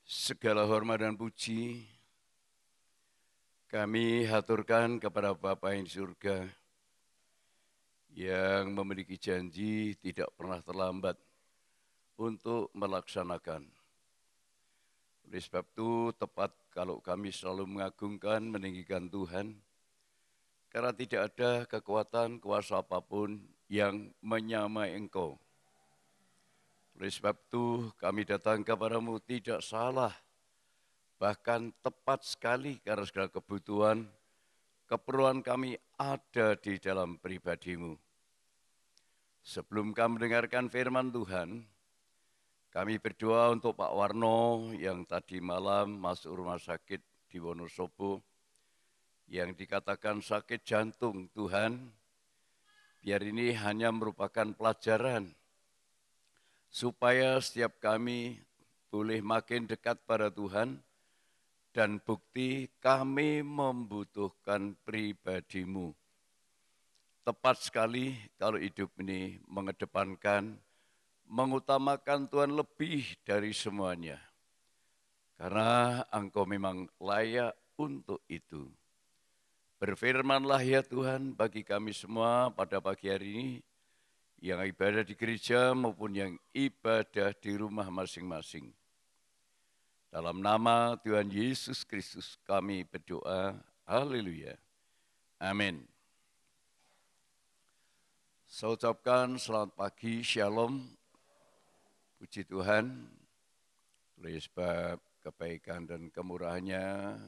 Segala hormat dan puji kami haturkan kepada Bapa yang di surga yang memiliki janji tidak pernah terlambat untuk melaksanakan. Oleh sebab itu tepat kalau kami selalu mengagungkan, meninggikan Tuhan, karena tidak ada kekuatan, kuasa apapun yang menyamai Engkau. Oleh sebab itu kami datang kepadamu tidak salah, bahkan tepat sekali karena segala kebutuhan, keperluan kami ada di dalam pribadimu. Sebelum kami mendengarkan firman Tuhan, kami berdoa untuk Pak Warno yang tadi malam masuk rumah sakit di Wonosobo, yang dikatakan sakit jantung. Tuhan, biar ini hanya merupakan pelajaran, supaya setiap kami boleh makin dekat pada Tuhan, dan bukti kami membutuhkan pribadimu. Tepat sekali kalau hidup ini mengedepankan, mengutamakan Tuhan lebih dari semuanya. Karena Engkau memang layak untuk itu. Berfirmanlah ya Tuhan bagi kami semua pada pagi hari ini, yang ibadah di gereja maupun yang ibadah di rumah masing-masing. Dalam nama Tuhan Yesus Kristus kami berdoa, haleluya, amin. Saya ucapkan selamat pagi, shalom, puji Tuhan, oleh sebab kebaikan dan kemurahannya,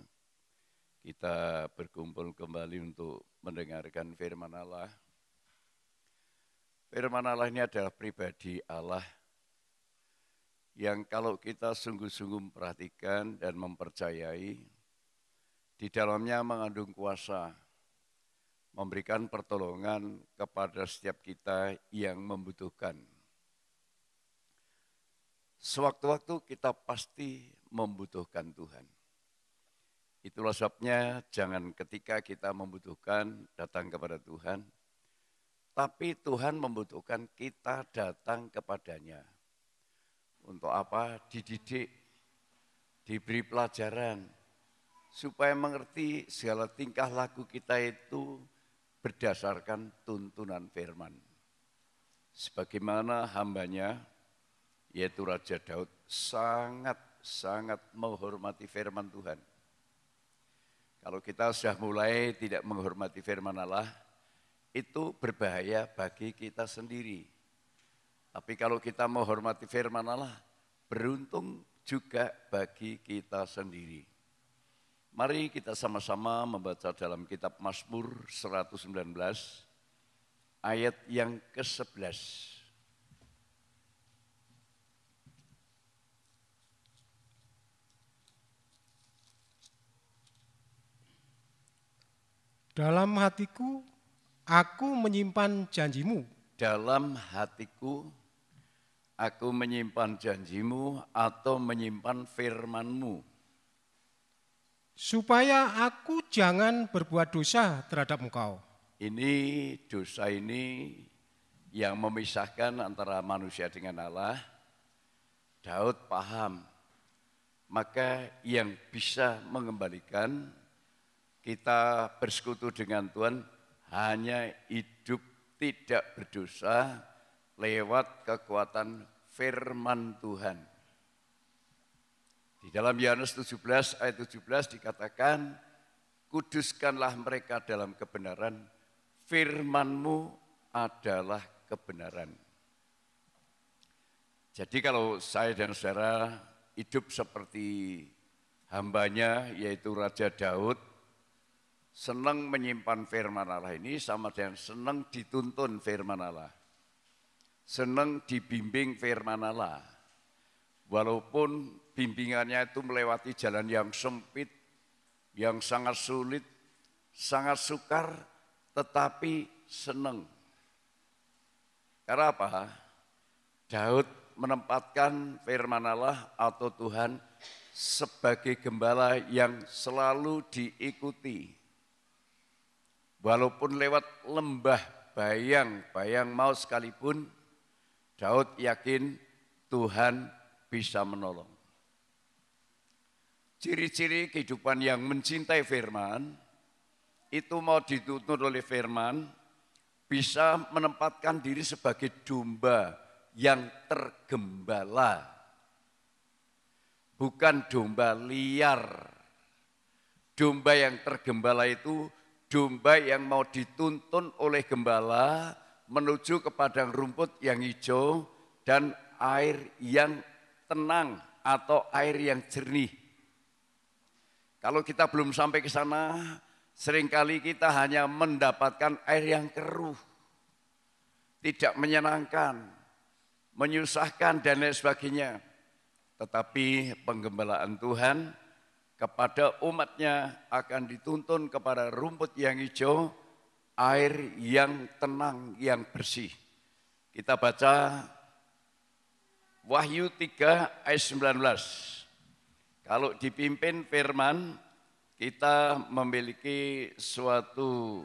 kita berkumpul kembali untuk mendengarkan firman Allah. Firman Allah ini adalah pribadi Allah, yang kalau kita sungguh-sungguh memperhatikan dan mempercayai, di dalamnya mengandung kuasa, memberikan pertolongan kepada setiap kita yang membutuhkan. Sewaktu-waktu kita pasti membutuhkan Tuhan. Itulah sebabnya jangan ketika kita membutuhkan datang kepada Tuhan, tapi Tuhan membutuhkan kita datang kepadanya. Untuk apa? Dididik, diberi pelajaran, supaya mengerti segala tingkah laku kita itu berdasarkan tuntunan firman. Sebagaimana hambanya, yaitu Raja Daud, sangat menghormati firman Tuhan. Kalau kita sudah mulai tidak menghormati firman Allah, itu berbahaya bagi kita sendiri. Tapi kalau kita menghormati firman Allah, beruntung juga bagi kita sendiri. Mari kita sama-sama membaca dalam kitab Mazmur 119, ayat yang ke-11. Dalam hatiku, aku menyimpan janjimu. Dalam hatiku, aku menyimpan janjimu atau menyimpan firmanmu. Supaya aku jangan berbuat dosa terhadap engkau. Ini dosa ini yang memisahkan antara manusia dengan Allah. Daud paham, maka yang bisa mengembalikan kita bersekutu dengan Tuhan hanya hidup tidak berdosa lewat kekuatan firman Tuhan. Di dalam Yohanes 17 ayat 17 dikatakan, kuduskanlah mereka dalam kebenaran, firman-Mu adalah kebenaran. Jadi kalau saya dan saudara hidup seperti hambanya, yaitu Raja Daud, senang menyimpan firman Allah ini sama dengan senang dituntun firman Allah. Senang dibimbing firman Allah. Walaupun bimbingannya itu melewati jalan yang sempit, yang sangat sulit, sangat sukar, tetapi senang. Karena apa? Daud menempatkan firman Allah atau Tuhan sebagai gembala yang selalu diikuti. Walaupun lewat lembah bayang maut sekalipun, Daud yakin Tuhan bisa menolong. Ciri-ciri kehidupan yang mencintai firman, itu mau dituntun oleh firman, bisa menempatkan diri sebagai domba yang tergembala. Bukan domba liar. Domba yang tergembala itu domba yang mau dituntun oleh gembala menuju ke padang rumput yang hijau dan air yang tenang atau air yang jernih. Kalau kita belum sampai ke sana, seringkali kita hanya mendapatkan air yang keruh, tidak menyenangkan, menyusahkan dan lain sebagainya. Tetapi penggembalaan Tuhan kepada umatnya akan dituntun kepada rumput yang hijau, air yang tenang, yang bersih. Kita baca Wahyu 3 ayat 19. Kalau dipimpin firman, kita memiliki suatu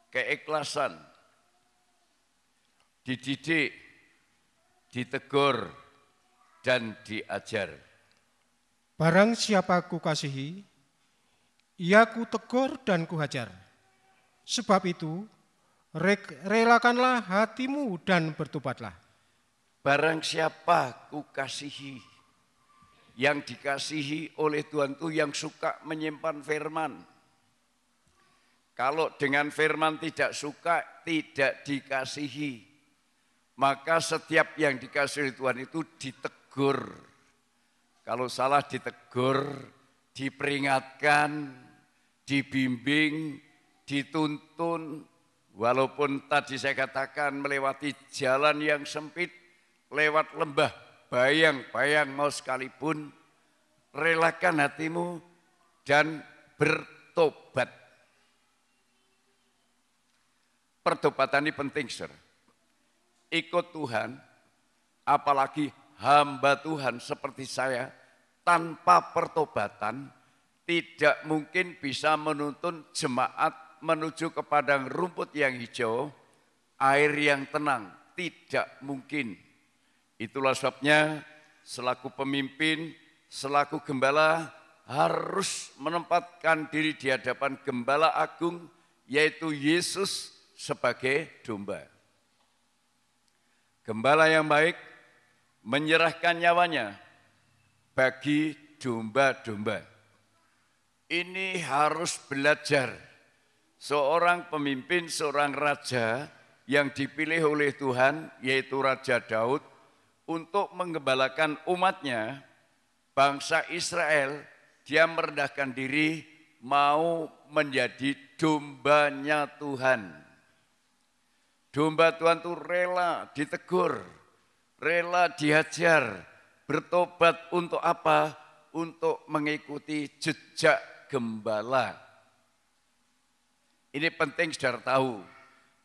keikhlasan, dididik, ditegur, dan diajar. Barang siapa kukasihi, ia kutegur dan kuhajar. Sebab itu, relakanlah hatimu dan bertobatlah. Barang siapa kukasihi, yang dikasihi oleh Tuhan itu yang suka menyimpan firman. Kalau dengan firman tidak suka, tidak dikasihi, maka setiap yang dikasihi Tuhan itu ditegur. Kalau salah ditegur, diperingatkan, dibimbing, dituntun. Walaupun tadi saya katakan melewati jalan yang sempit, lewat lembah bayang-bayang mau sekalipun, relakan hatimu dan bertobat. Pertobatan ini penting, Sir. Ikut Tuhan, apalagi hamba Tuhan seperti saya, tanpa pertobatan tidak mungkin bisa menuntun jemaat menuju ke padang rumput yang hijau, air yang tenang, tidak mungkin. Itulah sebabnya selaku pemimpin, selaku gembala harus menempatkan diri di hadapan gembala agung, yaitu Yesus sebagai domba. Gembala yang baik menyerahkan nyawanya bagi domba-domba. Ini harus belajar. Seorang pemimpin, seorang raja yang dipilih oleh Tuhan, yaitu Raja Daud, untuk menggembalakan umatnya, bangsa Israel, dia merendahkan diri, mau menjadi dombanya Tuhan. Domba Tuhan itu rela ditegur, rela dihajar, bertobat untuk apa? Untuk mengikuti jejak gembala. Ini penting saudara tahu.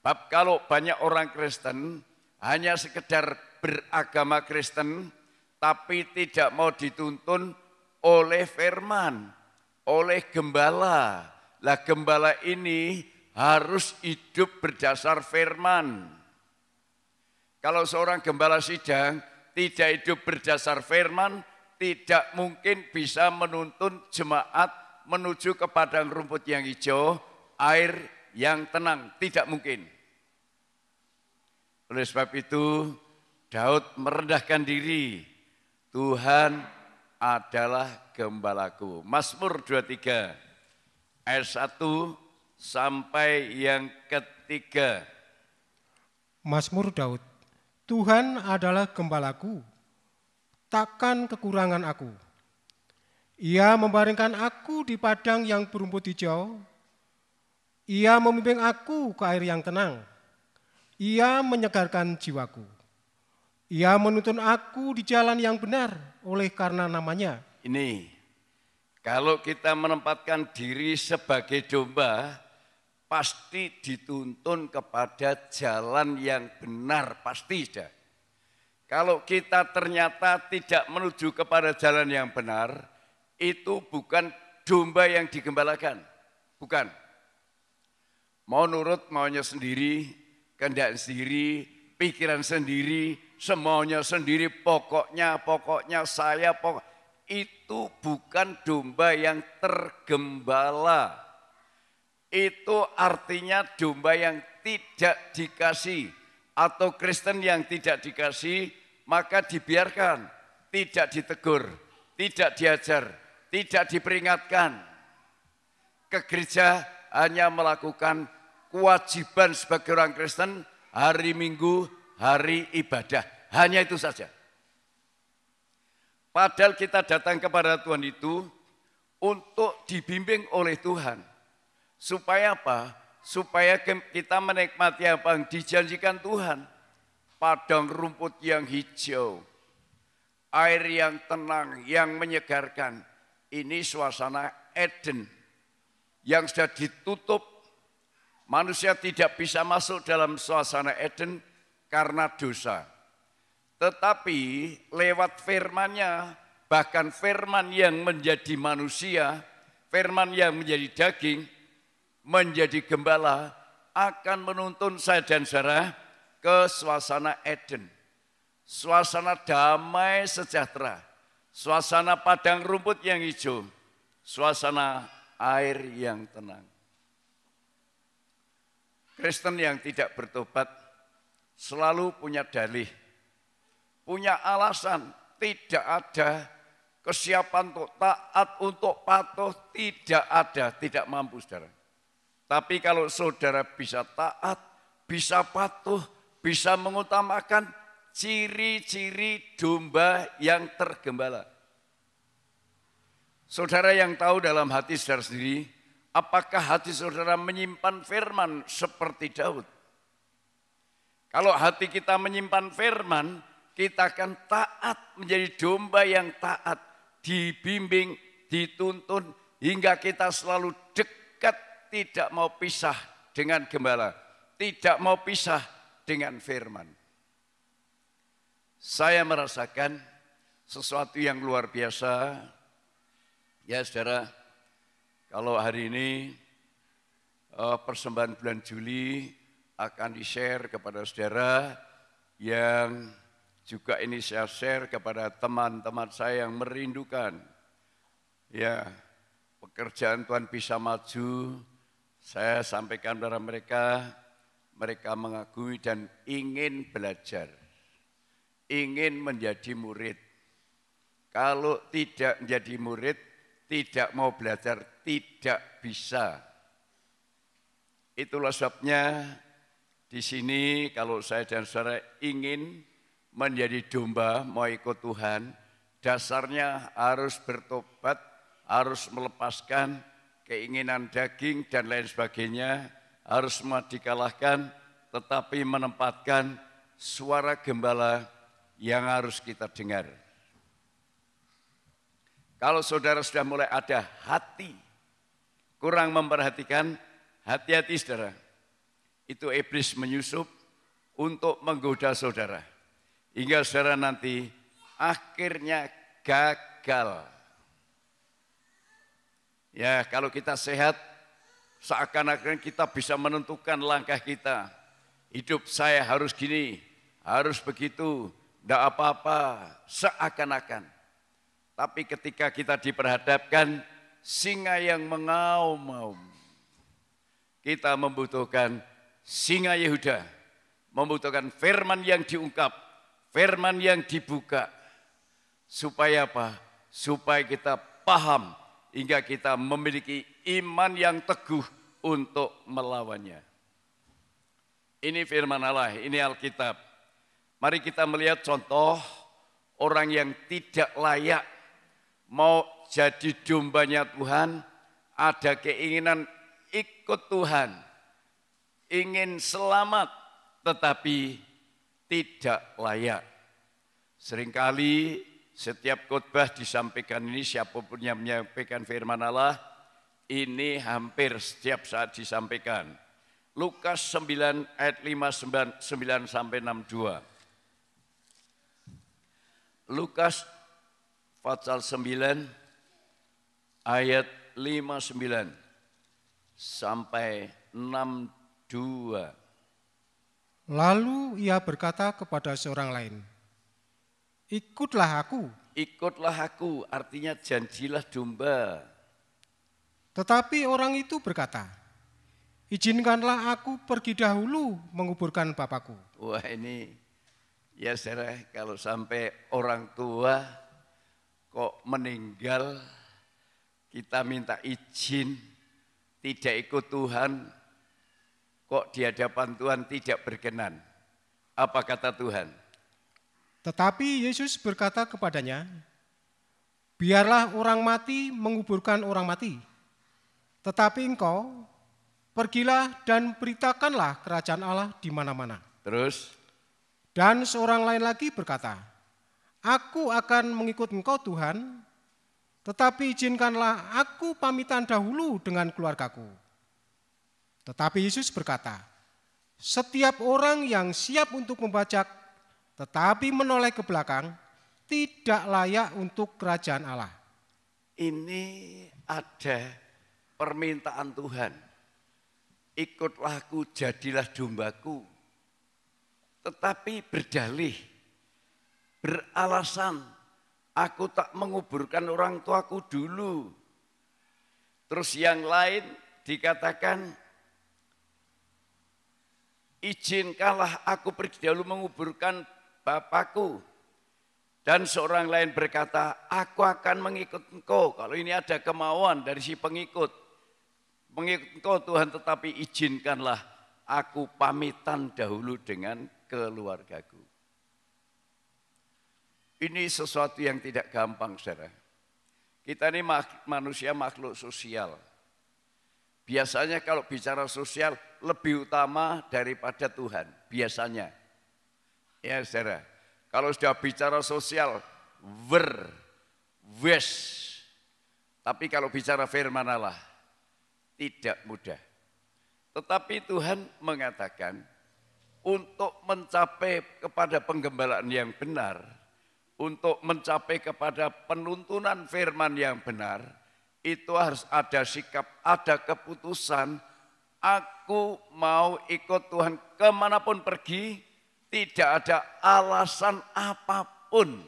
Bab kalau banyak orang Kristen hanya sekedar beragama Kristen, tapi tidak mau dituntun oleh firman, oleh gembala. Lah gembala ini harus hidup berdasar firman. Kalau seorang gembala sidang tidak hidup berdasar firman, tidak mungkin bisa menuntun jemaat menuju ke padang rumput yang hijau, air yang tenang, tidak mungkin. Oleh sebab itu, Daud merendahkan diri, Tuhan adalah gembalaku. Mazmur 23 ayat 1 sampai yang ketiga. Mazmur Daud, Tuhan adalah gembalaku, takkan kekurangan aku. Ia membaringkan aku di padang yang berumput hijau, ia membimbing aku ke air yang tenang, ia menyegarkan jiwaku. Ia menuntun aku di jalan yang benar oleh karena namanya. Ini, kalau kita menempatkan diri sebagai domba, pasti dituntun kepada jalan yang benar, pasti dah. Kalau kita ternyata tidak menuju kepada jalan yang benar, itu bukan domba yang digembalakan, bukan. Mau nurut maunya sendiri, kehendak sendiri, pikiran sendiri, semuanya sendiri, pokoknya saya, itu bukan domba yang tergembala. Itu artinya domba yang tidak dikasih atau Kristen yang tidak dikasih, maka dibiarkan, tidak ditegur, tidak diajar, tidak diperingatkan. Ke gereja hanya melakukan kewajiban sebagai orang Kristen, hari Minggu, hari ibadah. Hanya itu saja. Padahal kita datang kepada Tuhan itu untuk dibimbing oleh Tuhan. Supaya apa? Supaya kita menikmati apa yang dijanjikan Tuhan. Padang rumput yang hijau, air yang tenang, yang menyegarkan. Ini suasana Eden yang sudah ditutup. Manusia tidak bisa masuk dalam suasana Eden karena dosa. Tetapi lewat firman-Nya, bahkan firman yang menjadi manusia, firman yang menjadi daging, menjadi gembala, akan menuntun saya dan saudara ke suasana Eden. Suasana damai sejahtera, suasana padang rumput yang hijau, suasana air yang tenang. Kristen yang tidak bertobat selalu punya dalih, punya alasan, tidak ada kesiapan untuk taat, untuk patuh, tidak ada, tidak mampu saudara. Tapi kalau saudara bisa taat, bisa patuh, bisa mengutamakan ciri-ciri domba yang tergembala. Saudara yang tahu dalam hati saudara sendiri, apakah hati saudara menyimpan firman seperti Daud? Kalau hati kita menyimpan firman, kita akan taat, menjadi domba yang taat, dibimbing, dituntun, hingga kita selalu dekat, tidak mau pisah dengan gembala, tidak mau pisah dengan firman. Saya merasakan sesuatu yang luar biasa. Ya saudara, kalau hari ini persembahan bulan Juli akan di-share kepada saudara yang juga ini saya share kepada teman-teman saya yang merindukan. Ya, pekerjaan Tuhan bisa maju, saya sampaikan kepada mereka, mereka mengagumi dan ingin belajar, ingin menjadi murid. Kalau tidak menjadi murid, tidak mau belajar, tidak bisa. Itulah sebabnya di sini kalau saya dan saudara ingin menjadi domba, mau ikut Tuhan, dasarnya harus bertobat, harus melepaskan keinginan daging dan lain sebagainya, harus dikalahkan, tetapi menempatkan suara gembala yang harus kita dengar. Kalau saudara sudah mulai ada hati, kurang memperhatikan, hati-hati saudara. Itu iblis menyusup untuk menggoda saudara. Hingga saudara nanti akhirnya gagal. Ya, kalau kita sehat, seakan-akan kita bisa menentukan langkah kita. Hidup saya harus gini, harus begitu, tidak apa-apa, seakan-akan. Tapi ketika kita diperhadapkan singa yang mengaum-ngaum, kita membutuhkan singa Yehuda, membutuhkan firman yang diungkap, firman yang dibuka. Supaya apa? Supaya kita paham, hingga kita memiliki iman yang teguh untuk melawannya. Ini firman Allah, ini Alkitab. Mari kita melihat contoh orang yang tidak layak mau jadi dombanya Tuhan, ada keinginan ikut Tuhan, ingin selamat tetapi tidak layak. Seringkali setiap khotbah disampaikan ini, siapapun yang menyampaikan firman Allah, ini hampir setiap saat disampaikan. Lukas 9 ayat 59 sampai 62. Lukas pasal 9 ayat 59 sampai 62. Lalu ia berkata kepada seorang lain, "Ikutlah aku." ikutlah aku, artinya janjilah domba. Tetapi orang itu berkata, izinkanlah aku pergi dahulu menguburkan bapakku. Wah ini, ya saudara, kalau sampai orang tua kok meninggal, kita minta izin, tidak ikut Tuhan, kok di hadapan Tuhan tidak berkenan. Apa kata Tuhan? Tetapi Yesus berkata kepadanya, biarlah orang mati menguburkan orang mati. Tetapi engkau, pergilah dan beritakanlah kerajaan Allah di mana-mana. Terus? Dan seorang lain lagi berkata, aku akan mengikut engkau Tuhan, tetapi izinkanlah aku pamitan dahulu dengan keluargaku. Tetapi Yesus berkata, setiap orang yang siap untuk membajak, tetapi menoleh ke belakang, tidak layak untuk kerajaan Allah. Ini ada permintaan Tuhan. Ikutlah aku, jadilah dombaku. Tetapi berdalih, beralasan, aku tak menguburkan orang tuaku dulu. Terus yang lain dikatakan, izinkanlah aku pergi dahulu menguburkan bapakku. Dan seorang lain berkata, aku akan mengikut engkau. Kalau ini ada kemauan dari si pengikut. Mengikut engkau Tuhan, tetapi izinkanlah aku pamitan dahulu dengan keluargaku. Ini sesuatu yang tidak gampang, saudara. Kita ini manusia makhluk sosial. Biasanya kalau bicara sosial lebih utama daripada Tuhan. Biasanya. Ya saudara. Kalau sudah bicara sosial, wes. Tapi kalau bicara firman Allah, tidak mudah. Tetapi Tuhan mengatakan, untuk mencapai kepada penggembalaan yang benar, untuk mencapai kepada penuntunan firman yang benar, itu harus ada sikap, ada keputusan, aku mau ikut Tuhan kemanapun pergi, tidak ada alasan apapun.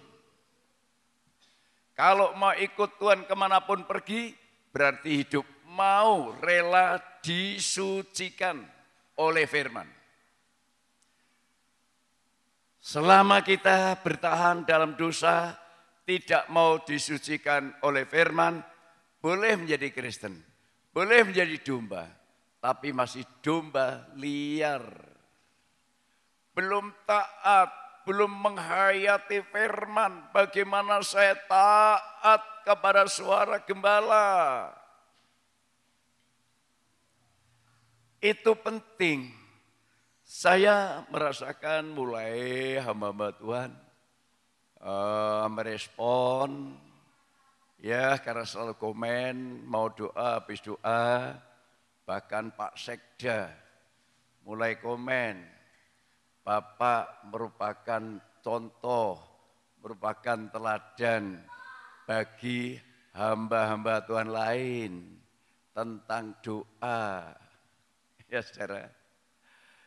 Kalau mau ikut Tuhan kemanapun pergi, berarti hidup mau rela disucikan oleh firman. Selama kita bertahan dalam dosa, tidak mau disucikan oleh firman, boleh menjadi Kristen, boleh menjadi domba, tapi masih domba liar. Belum taat, belum menghayati firman, bagaimana saya taat kepada suara gembala. Itu penting. Saya merasakan mulai hamba-hamba Tuhan merespon, ya karena selalu komen, mau doa, habis doa, bahkan Pak Sekda mulai komen, Bapak merupakan contoh, merupakan teladan bagi hamba-hamba Tuhan lain tentang doa. Ya saudara,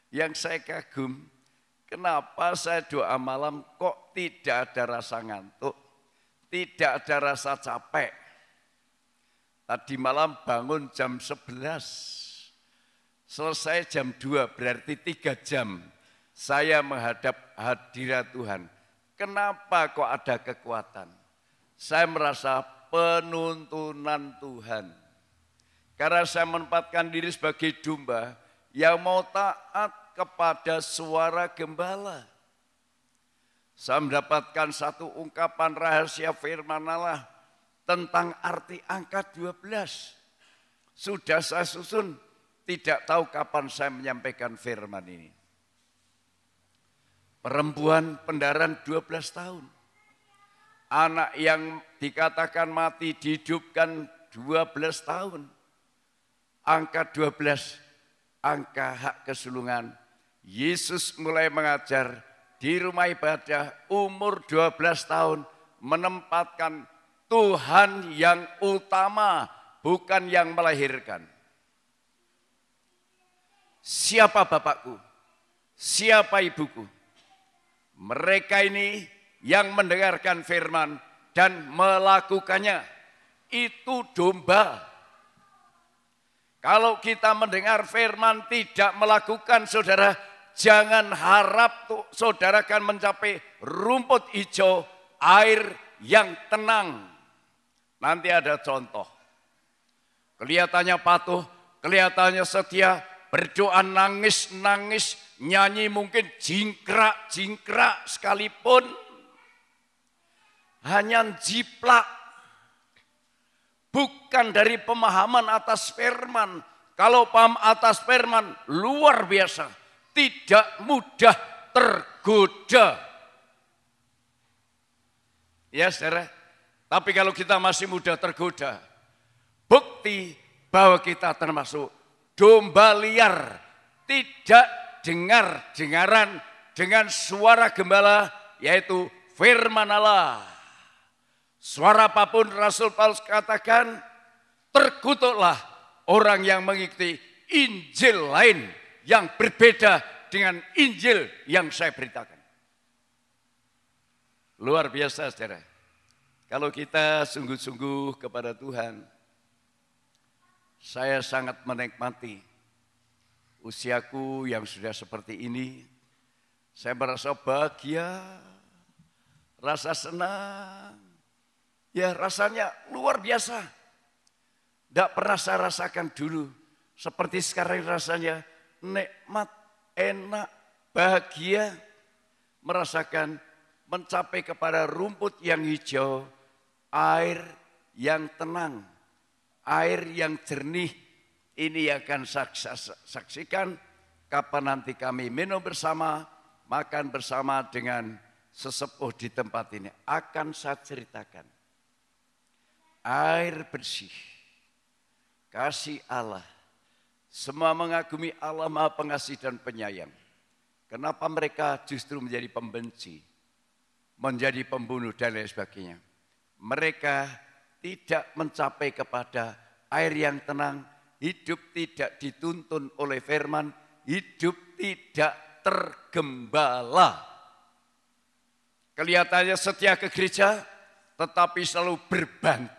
yang saya kagum, kenapa saya doa malam kok tidak ada rasa ngantuk, tidak ada rasa capek. Tadi malam bangun jam 11, selesai jam 2, berarti 3 jam. Saya menghadap hadirat Tuhan. Kenapa kok ada kekuatan? Saya merasa penuntunan Tuhan. Karena saya menempatkan diri sebagai domba yang mau taat kepada suara gembala. Saya mendapatkan satu ungkapan rahasia firman Allah tentang arti angka 12. Sudah saya susun, tidak tahu kapan saya menyampaikan firman ini. Perempuan pendaran 12 tahun. Anak yang dikatakan mati dihidupkan 12 tahun. Angka 12, angka hak kesulungan. Yesus mulai mengajar di rumah ibadah umur 12 tahun. Menempatkan Tuhan yang utama, bukan yang melahirkan. Siapa bapakku? Siapa ibuku? Mereka ini yang mendengarkan firman dan melakukannya. Itu domba. Kalau kita mendengar firman tidak melakukan, saudara, jangan harap saudara akan mencapai rumput hijau, air yang tenang. Nanti ada contoh. Kelihatannya patuh, kelihatannya setia, berdoa nangis-nangis, nyanyi mungkin jingkrak-jingkrak sekalipun. Hanya jiplak. Bukan dari pemahaman atas firman. Kalau paham atas firman luar biasa. Tidak mudah tergoda. Ya saudara. Tapi kalau kita masih mudah tergoda. Bukti bahwa kita termasuk domba liar. Tidak dengar-dengaran dengan suara gembala. Yaitu firman Allah. Suara apapun Rasul Paulus katakan, terkutuklah orang yang mengikuti Injil lain yang berbeda dengan Injil yang saya beritakan. Luar biasa saudara. Kalau kita sungguh-sungguh kepada Tuhan, saya sangat menikmati usiaku yang sudah seperti ini. Saya merasa bahagia, rasa senang. Ya rasanya luar biasa. Tidak pernah saya rasakan dulu. Seperti sekarang rasanya nikmat, enak, bahagia. Merasakan mencapai kepada rumput yang hijau, air yang tenang, air yang jernih. Ini akan saksikan kapan nanti kami minum bersama, makan bersama dengan sesepuh di tempat ini. Akan saya ceritakan. Air bersih, kasih Allah, semua mengagumi Allah Maha Pengasih dan Penyayang. Kenapa mereka justru menjadi pembenci, menjadi pembunuh dan lain sebagainya? Mereka tidak mencapai kepada air yang tenang, hidup tidak dituntun oleh firman, hidup tidak tergembala. Kelihatannya setia ke gereja, tetapi selalu berbantah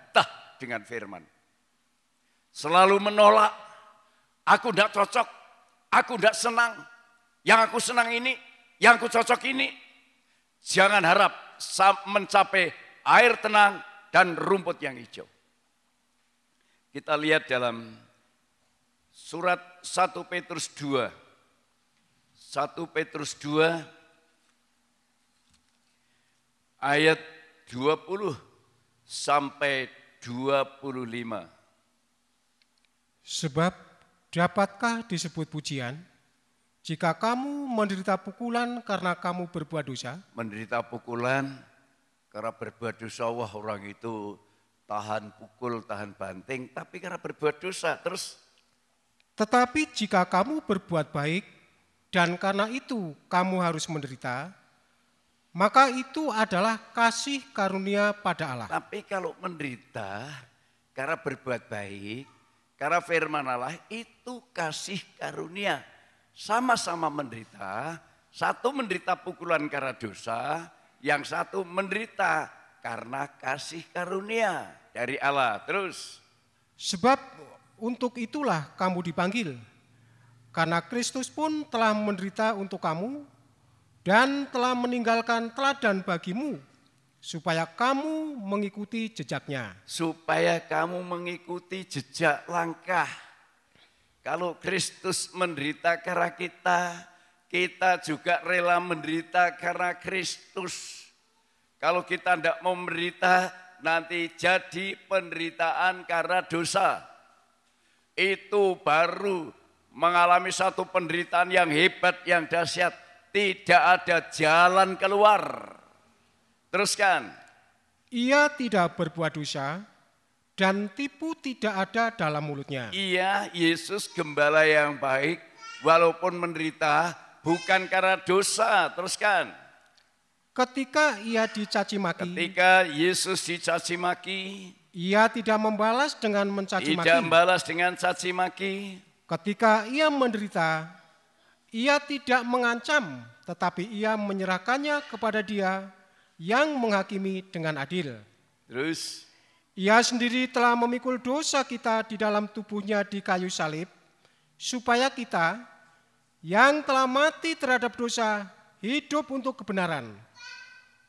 dengan firman. Selalu menolak, aku tidak cocok, aku tidak senang. Yang aku senang ini, yang aku cocok ini. Jangan harap mencapai air tenang dan rumput yang hijau. Kita lihat dalam surat 1 Petrus 2. 1 Petrus 2 ayat 20 sampai 25. Sebab dapatkah disebut pujian jika kamu menderita pukulan karena kamu berbuat dosa? Menderita pukulan karena berbuat dosa, wah orang itu tahan pukul, tahan banting, tapi karena berbuat dosa. Terus? Tetapi jika kamu berbuat baik dan karena itu kamu harus menderita, maka itu adalah kasih karunia pada Allah. Tapi kalau menderita karena berbuat baik, karena firman Allah, itu kasih karunia. Sama-sama menderita, satu menderita pukulan karena dosa, yang satu menderita karena kasih karunia dari Allah. Terus? Sebab untuk itulah kamu dipanggil, karena Kristus pun telah menderita untuk kamu, dan telah meninggalkan teladan bagimu, supaya kamu mengikuti jejaknya. Supaya kamu mengikuti jejak langkah. Kalau Kristus menderita karena kita juga rela menderita karena Kristus. Kalau kita tidak mau menderita, nanti jadi penderitaan karena dosa. Itu baru mengalami satu penderitaan yang hebat, yang dahsyat. Tidak ada jalan keluar. Teruskan. Ia tidak berbuat dosa dan tipu tidak ada dalam mulutnya. Ia, Yesus gembala yang baik, walaupun menderita bukan karena dosa. Teruskan. Ketika ia dicaci maki. Ketika Yesus dicaci maki. Ia tidak membalas dengan mencaci maki. Tidak membalas dengan caci maki. Ketika ia menderita, ia tidak mengancam, tetapi ia menyerahkannya kepada Dia yang menghakimi dengan adil. Terus Ia sendiri telah memikul dosa kita di dalam tubuhnya di kayu salib, supaya kita yang telah mati terhadap dosa hidup untuk kebenaran.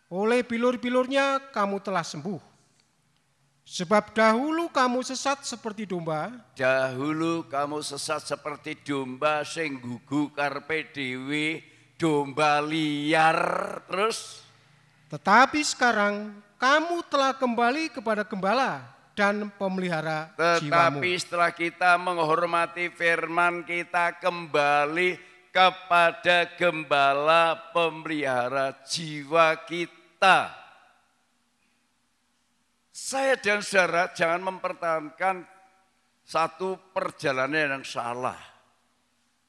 Oleh bilur-bilurnya kamu telah sembuh. Sebab dahulu kamu sesat seperti domba. Dahulu kamu sesat seperti domba sing gugu karepe dhewe, domba liar. Terus Tetapi sekarang kamu telah kembali kepada gembala dan pemelihara jiwamu. tetapi setelah kita menghormati firman, kita kembali kepada gembala pemelihara jiwa kita. Saya dan saudara jangan mempertahankan satu perjalanan yang salah,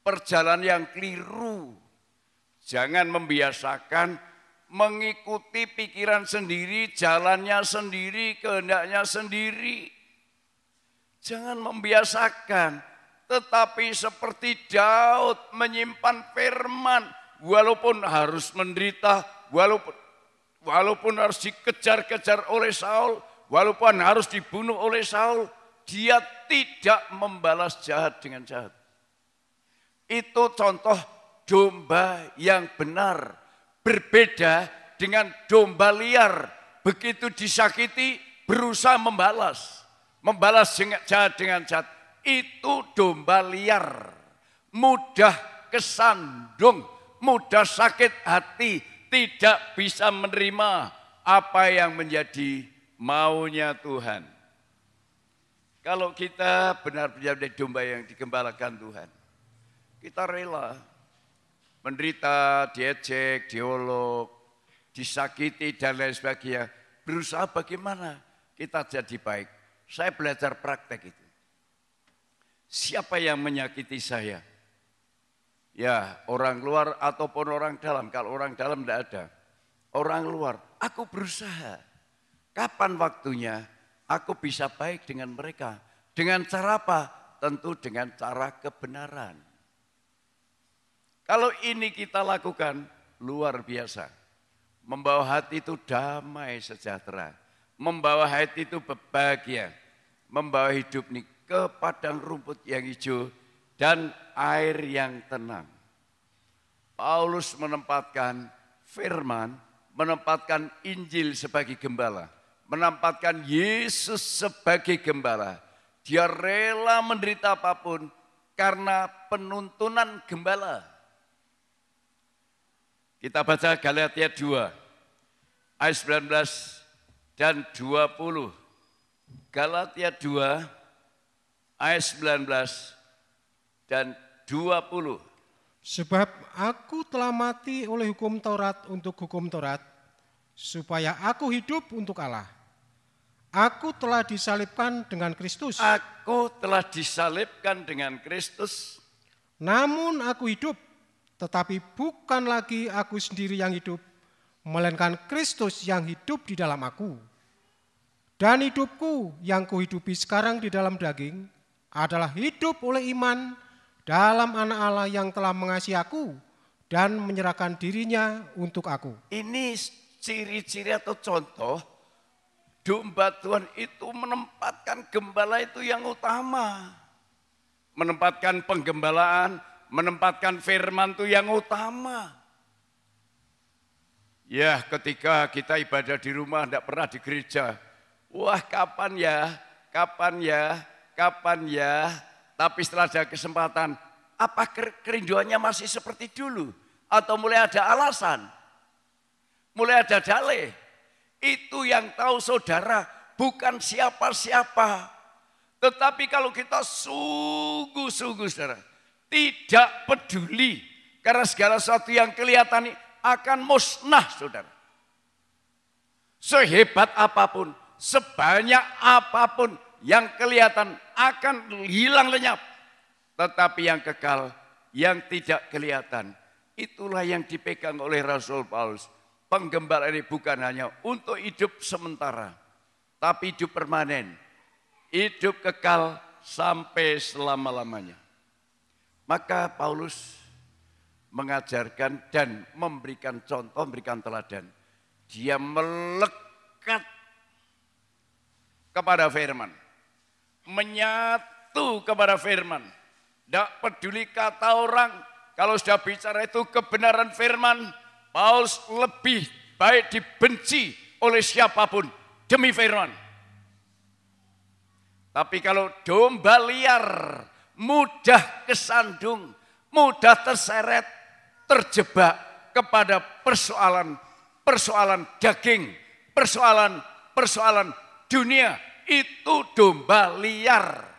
perjalanan yang keliru. Jangan membiasakan mengikuti pikiran sendiri, jalannya sendiri, kehendaknya sendiri. Jangan membiasakan, tetapi seperti Daud menyimpan firman, walaupun harus menderita, walaupun harus dikejar-kejar oleh Saul, walaupun harus dibunuh oleh Saul, dia tidak membalas jahat dengan jahat. Itu contoh domba yang benar, berbeda dengan domba liar. Begitu disakiti, berusaha membalas jahat dengan jahat. Itu domba liar, mudah kesandung, mudah sakit hati, tidak bisa menerima apa yang menjadi maunya Tuhan. Kalau kita benar-benar menjadi domba yang digembalakan Tuhan, kita rela menderita, diejek, diolok, disakiti dan lain sebagainya. Berusaha bagaimana kita jadi baik. Saya belajar praktek itu. Siapa yang menyakiti saya? Ya, orang luar ataupun orang dalam. Kalau orang dalam tidak ada. Orang luar, aku berusaha. Kapan waktunya aku bisa baik dengan mereka? Dengan cara apa? Tentu dengan cara kebenaran. Kalau ini kita lakukan, luar biasa. Membawa hati itu damai sejahtera. Membawa hati itu bahagia. Membawa hidup ini ke padang rumput yang hijau dan air yang tenang. Paulus menempatkan firman, menempatkan Injil sebagai gembala, menempatkan Yesus sebagai gembala. Dia rela menderita apapun karena penuntunan gembala. Kita baca Galatia 2 ayat 19 dan 20. Galatia 2 ayat 19 dan 20. Sebab aku telah mati oleh hukum Taurat untuk hukum Taurat, supaya aku hidup untuk Allah. Aku telah disalibkan dengan Kristus. Aku telah disalibkan dengan Kristus. Namun aku hidup, tetapi bukan lagi aku sendiri yang hidup, melainkan Kristus yang hidup di dalam aku. Dan hidupku yang kuhidupi sekarang di dalam daging adalah hidup oleh iman dalam Anak Allah yang telah mengasihi aku dan menyerahkan dirinya untuk aku. Ini ciri-ciri atau contoh domba Tuhan itu menempatkan gembala itu yang utama. Menempatkan penggembalaan, menempatkan firman itu yang utama. Ya, ketika kita ibadah di rumah tidak pernah di gereja. Wah, kapan ya. Tapi setelah ada kesempatan, apa kerinduannya masih seperti dulu? Atau mulai ada alasan? Mulai ada dalih? Itu yang tahu saudara, bukan siapa-siapa. Tetapi kalau kita sungguh-sungguh saudara, tidak peduli. Karena segala sesuatu yang kelihatan akan musnah saudara. Sehebat apapun, sebanyak apapun yang kelihatan akan hilang lenyap. Tetapi yang kekal, yang tidak kelihatan, itulah yang dipegang oleh Rasul Paulus. Penggembalaan ini bukan hanya untuk hidup sementara, tapi hidup permanen. Hidup kekal sampai selama-lamanya. Maka Paulus mengajarkan dan memberikan contoh, memberikan teladan. Dia melekat kepada firman. Menyatu kepada firman. Tidak peduli kata orang, kalau sudah bicara itu kebenaran firman, Paulus lebih baik dibenci oleh siapapun demi firman. Tapi kalau domba liar, mudah kesandung, mudah terseret, terjebak kepada persoalan daging, persoalan dunia, itu domba liar.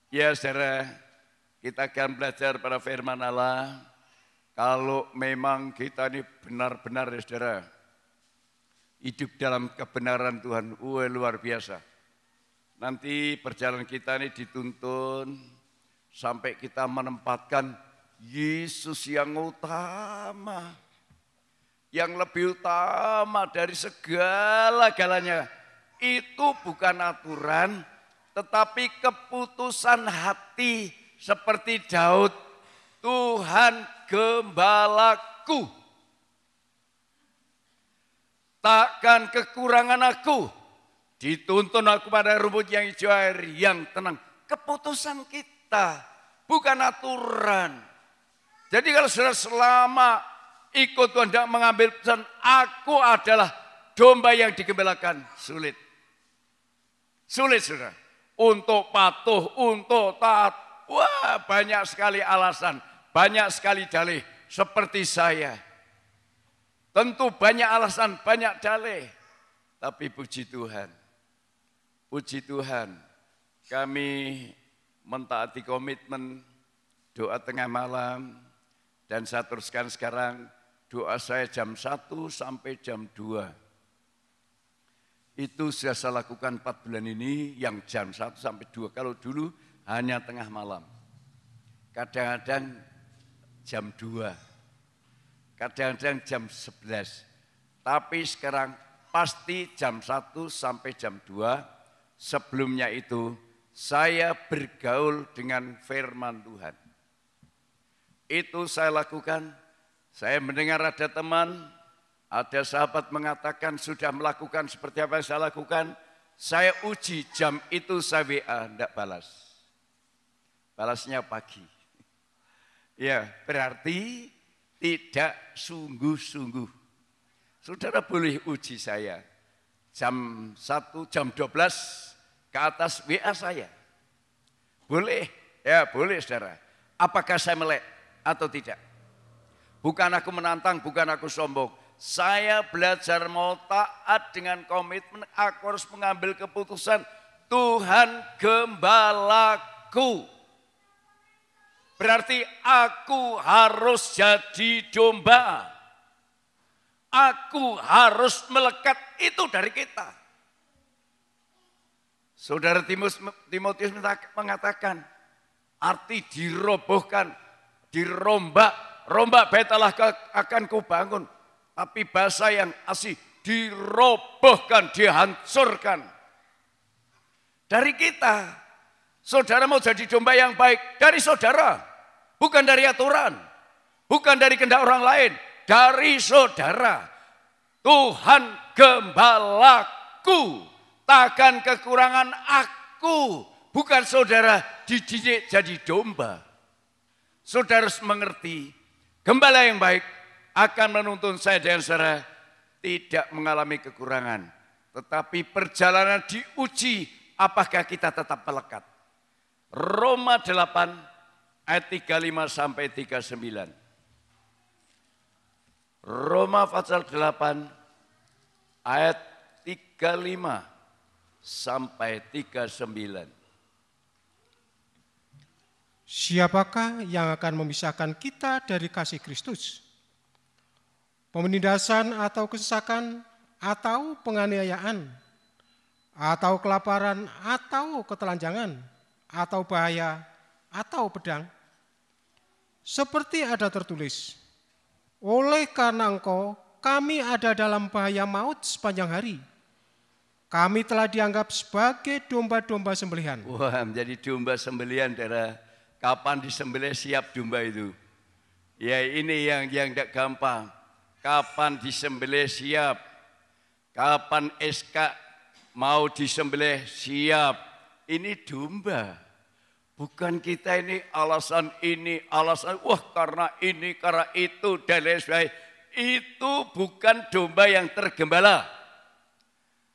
Ya saudara, kita akan belajar pada firman Allah. Kalau memang kita ini benar-benar ya saudara, hidup dalam kebenaran Tuhan, luar biasa. Nanti perjalanan kita ini dituntun sampai kita menempatkan Yesus yang utama. Yang lebih utama dari segala-galanya. Itu bukan aturan, tetapi keputusan hati seperti Daud. Tuhan gembalaku, takkan kekurangan aku. Dituntun aku pada rumput yang hijau air yang tenang. Keputusan kita, bukan aturan. Jadi kalau sudah selama ikut Tuhan tidak mengambil pesan, aku adalah domba yang digembalakan. Sulit. Sulit saudara. Untuk patuh, untuk taat. Wah, banyak sekali alasan, banyak sekali dalih. Seperti saya. Tentu banyak alasan, banyak dalih. Tapi puji Tuhan. Puji Tuhan. Kami mentaati komitmen doa tengah malam. Dan saya teruskan sekarang doa saya jam 1 sampai jam 2. Itu sudah saya lakukan 4 bulan ini yang jam 1 sampai 2. Kalau dulu hanya tengah malam. Kadang-kadang jam 2. Kadang-kadang jam 11. Tapi sekarang pasti jam 1 sampai jam 2. Sebelumnya itu saya bergaul dengan firman Tuhan. Itu saya lakukan. Saya mendengar ada teman, ada sahabat mengatakan sudah melakukan seperti apa yang saya lakukan. Saya uji jam itu saya WA, tidak balas. Balasnya pagi. Ya, berarti tidak sungguh-sungguh. Saudara boleh uji saya. Jam 1, jam 12 ke atas WA saya. Boleh, ya boleh saudara. Apakah saya melek atau tidak? Bukan aku menantang, bukan aku sombong. Saya belajar mau taat dengan komitmen, aku harus mengambil keputusan. Tuhan gembalaku. Berarti aku harus jadi domba. Aku harus melekat, itu dari kita. Saudara Timotius mengatakan, arti dirobohkan, rombak bait Allah akan kubangun. Tapi bahasa yang asli, dirobohkan, dihancurkan. Dari kita, saudara mau jadi domba yang baik, dari saudara. Bukan dari aturan, bukan dari kehendak orang lain, dari saudara. Tuhan gembalaku, takkan kekurangan aku. Bukan saudara dididik jadi domba. Saudara harus mengerti, gembala yang baik akan menuntun saya dan saudara tidak mengalami kekurangan. Tetapi perjalanan diuji, apakah kita tetap melekat. Roma 8 ayat 35 sampai 39. Roma pasal 8 ayat 35 sampai 39. Siapakah yang akan memisahkan kita dari kasih Kristus? Penindasan atau kesesakan, atau penganiayaan, atau kelaparan, atau ketelanjangan, atau bahaya, atau pedang? Seperti ada tertulis, oleh karena engkau, kami ada dalam bahaya maut sepanjang hari. Kami telah dianggap sebagai domba-domba sembelihan. Wah, menjadi domba sembelihan, saudara. Kapan disembelih siap domba itu? Ya ini yang tidak gampang. Kapan disembelih siap? Kapan SK mau disembelih siap. Ini domba. Bukan kita ini, alasan wah karena ini, karena itu, dan lain sebagainya. Itu bukan domba yang tergembala.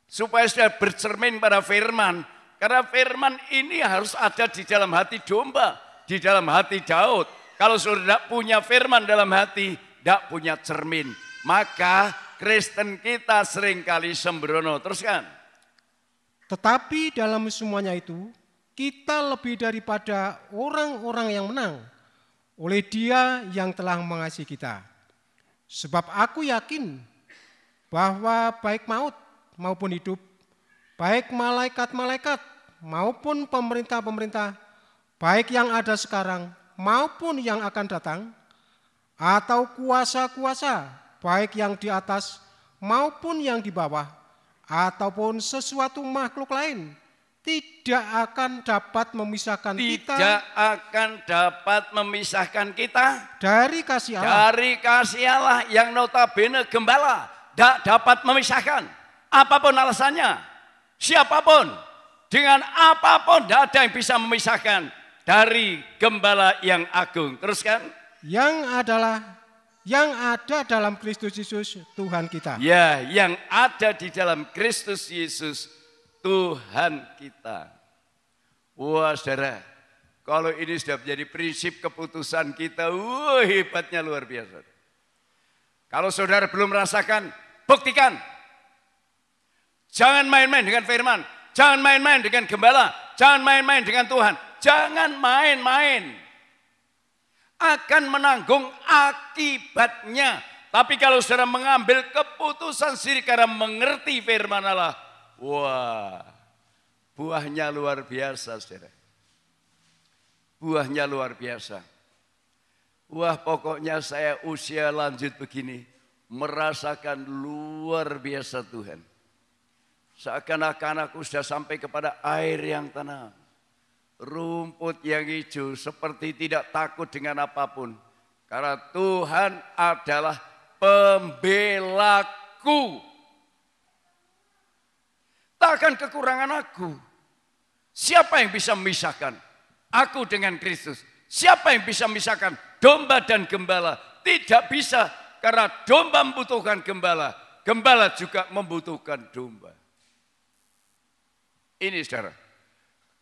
Supaya sudah bercermin pada firman. Karena firman ini harus ada di dalam hati domba, di dalam hati Daud. Kalau sudah tidak punya firman dalam hati, tidak punya cermin. Maka Kristen kita seringkali sembrono. Teruskan. Tetapi dalam semuanya itu, kita lebih daripada orang-orang yang menang oleh Dia yang telah mengasihi kita. Sebab aku yakin bahwa baik maut maupun hidup, baik malaikat-malaikat maupun pemerintah-pemerintah, baik yang ada sekarang maupun yang akan datang, atau kuasa-kuasa, baik yang di atas maupun yang di bawah, ataupun sesuatu makhluk lain, tidak akan dapat memisahkan kita. Tidak akan dapat memisahkan kita Dari kasih Allah. dari kasih Allah yang notabene gembala. Tidak dapat memisahkan. Apapun alasannya, siapapun, dengan apapun tidak ada yang bisa memisahkan dari gembala yang agung. Teruskan. Yang ada dalam Kristus Yesus Tuhan kita. Ya, yang ada di dalam Kristus Yesus Tuhan kita. Wah saudara, kalau ini sudah menjadi prinsip keputusan kita, hebatnya luar biasa. Kalau saudara belum merasakan, buktikan. Jangan main-main dengan firman, jangan main-main dengan gembala, jangan main-main dengan Tuhan, jangan main-main. Akan menanggung akibatnya. Tapi kalau saudara mengambil keputusan sendiri karena mengerti firman Allah, wah, buahnya luar biasa, saudara. Buahnya luar biasa. Wah, pokoknya saya usia lanjut begini, merasakan luar biasa Tuhan. Seakan-akan aku sudah sampai kepada air yang tenang. Rumput yang hijau seperti tidak takut dengan apapun. Karena Tuhan adalah pembelaku. Takkan kekurangan aku. Siapa yang bisa memisahkan aku dengan Kristus? Siapa yang bisa memisahkan domba dan gembala? Tidak bisa, karena domba membutuhkan gembala. Gembala juga membutuhkan domba. Ini saudara.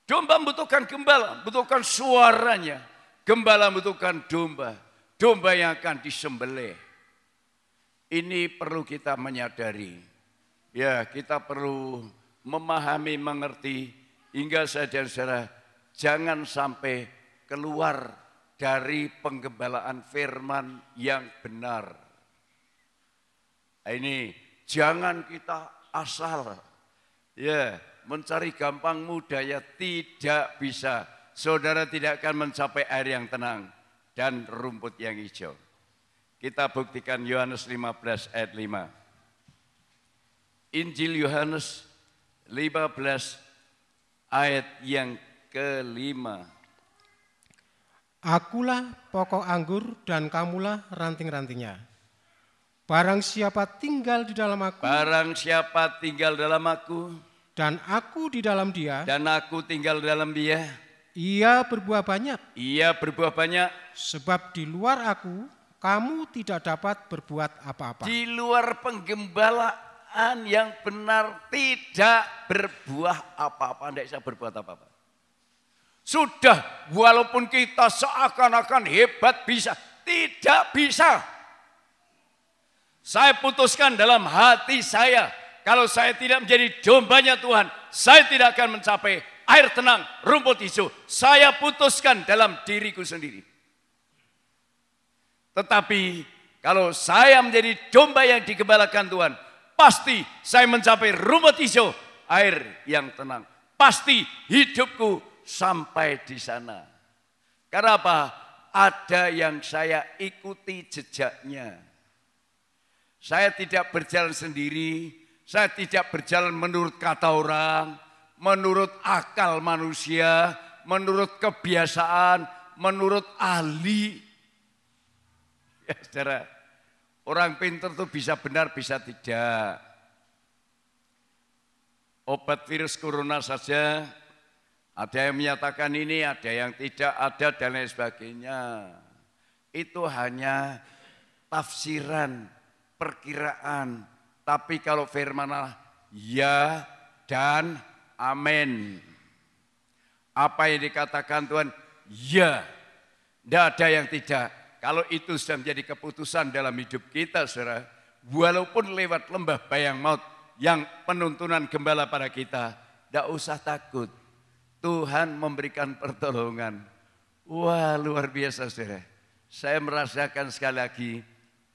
Domba membutuhkan gembala, membutuhkan suaranya. Gembala membutuhkan domba. Domba yang akan disembelih. Ini perlu kita menyadari. Ya, kita perlu memahami, mengerti. Hingga saudara-saudara, jangan sampai keluar dari penggembalaan firman yang benar. Ini jangan kita asal mencari gampang mudah, tidak bisa. Saudara tidak akan mencapai air yang tenang dan rumput yang hijau. Kita buktikan Yohanes 15 ayat 5. Injil Yohanes 15 ayat yang ke-5. Akulah pokok anggur dan kamulah ranting-rantingnya. Barang siapa tinggal di dalam aku, dan aku di dalam dia, ia berbuah banyak. Sebab di luar aku, kamu tidak dapat berbuat apa-apa. Di luar penggembalaan yang benar tidak berbuah apa-apa, tidak bisa berbuat apa-apa. Sudah, walaupun kita seakan-akan hebat bisa, tidak bisa. Saya putuskan dalam hati saya, kalau saya tidak menjadi dombanya Tuhan, saya tidak akan mencapai air tenang, rumput hijau. Saya putuskan dalam diriku sendiri. Tetapi kalau saya menjadi domba yang digembalakan Tuhan, pasti saya mencapai rumput hijau, air yang tenang. Pasti hidupku sampai di sana. Karena apa? Ada yang saya ikuti jejaknya. Saya tidak berjalan sendiri, saya tidak berjalan menurut kata orang, menurut akal manusia, menurut kebiasaan, menurut ahli. Ya saudara, orang pintar itu bisa benar, bisa tidak. obat virus corona saja, ada yang menyatakan ini, ada yang tidak ada dan lain sebagainya. Itu hanya tafsiran, perkiraan. Tapi kalau firman Allah, ya dan amin. Apa yang dikatakan Tuhan, ya. Tidak ada yang tidak. Kalau itu sudah menjadi keputusan dalam hidup kita, saudara, walaupun lewat lembah bayang maut yang penuntunan gembala pada kita, tidak usah takut. Tuhan memberikan pertolongan. Wah, luar biasa, saudara. Saya merasakan sekali lagi,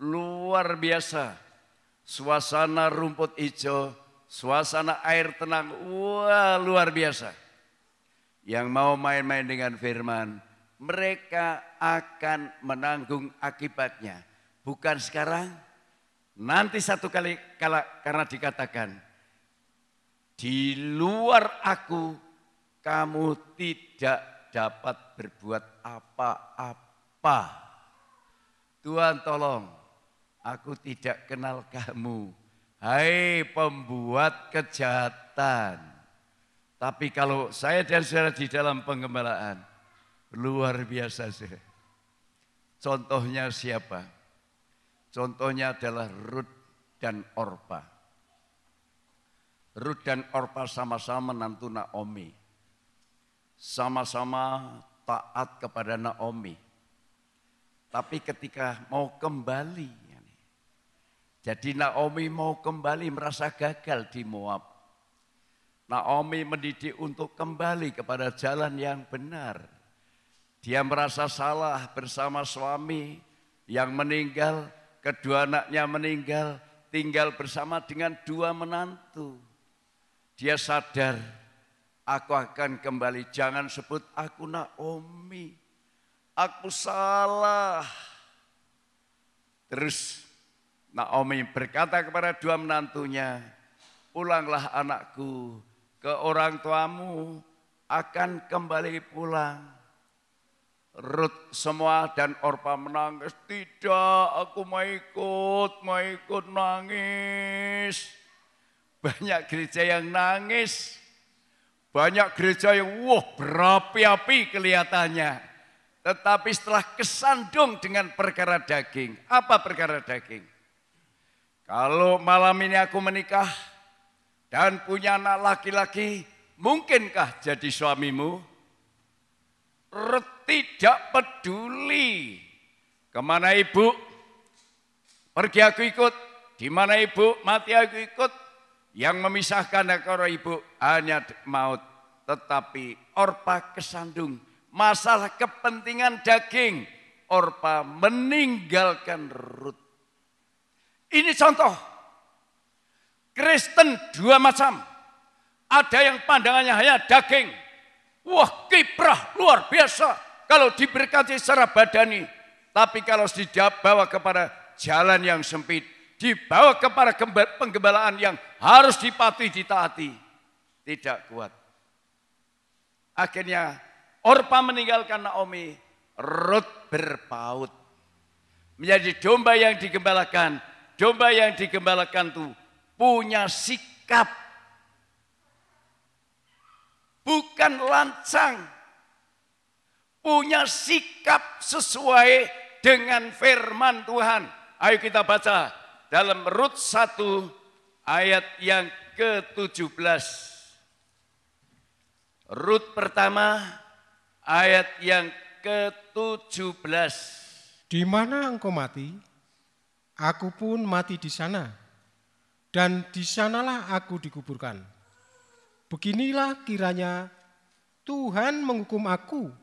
luar biasa. Suasana rumput hijau, suasana air tenang, wah luar biasa. Yang mau main-main dengan firman, mereka akan menanggung akibatnya. Bukan sekarang, nanti satu kali karena dikatakan, di luar aku kamu tidak dapat berbuat apa-apa. Tuhan tolong, aku tidak kenal kamu, hai pembuat kejahatan. Tapi kalau saya dan saudara di dalam penggembalaan, luar biasa sih. Contohnya siapa? Contohnya adalah Rut dan Orpa. Rut dan Orpa sama-sama menantu Naomi. Sama-sama taat kepada Naomi. Tapi ketika mau kembali, jadi Naomi mau kembali merasa gagal di Moab. Naomi mendidik untuk kembali kepada jalan yang benar. Dia merasa salah bersama suami yang meninggal, kedua anaknya meninggal, tinggal bersama dengan dua menantu. Dia sadar, aku akan kembali, jangan sebut aku Naomi, aku salah. Terus Naomi berkata kepada dua menantunya, pulanglah anakku, ke orang tuamu, akan kembali pulang. Rut semua dan Orpa menangis, tidak, aku mau ikut nangis. Banyak gereja yang nangis, banyak gereja yang berapi-api kelihatannya. Tetapi setelah kesandung dengan perkara daging, apa perkara daging? Kalau malam ini aku menikah dan punya anak laki-laki, mungkinkah jadi suamimu? Rut tidak peduli. Kemana ibu? Pergi aku ikut. Di mana ibu? Mati aku ikut. Yang memisahkan antara ibu hanya maut. Tetapi Orpa kesandung. Masalah kepentingan daging. Orpa meninggalkan Rut. Ini contoh. Kristen dua macam. Ada yang pandangannya hanya daging. Wah, kiprah luar biasa kalau diberkati secara badani. Tapi kalau dibawa kepada jalan yang sempit, dibawa kepada penggembalaan yang harus dipatuhi, ditaati, tidak kuat. Akhirnya Orpa meninggalkan Naomi, Rut berpaut. Menjadi domba yang digembalakan. Domba yang digembalakan itu punya sikap. Bukan lancang, punya sikap sesuai dengan firman Tuhan. Ayo kita baca dalam Rut 1 ayat yang ke-17. Rut pertama ayat yang ke-17. Di mana engkau mati, aku pun mati di sana, dan di sanalah aku dikuburkan. Beginilah kiranya Tuhan menghukum aku,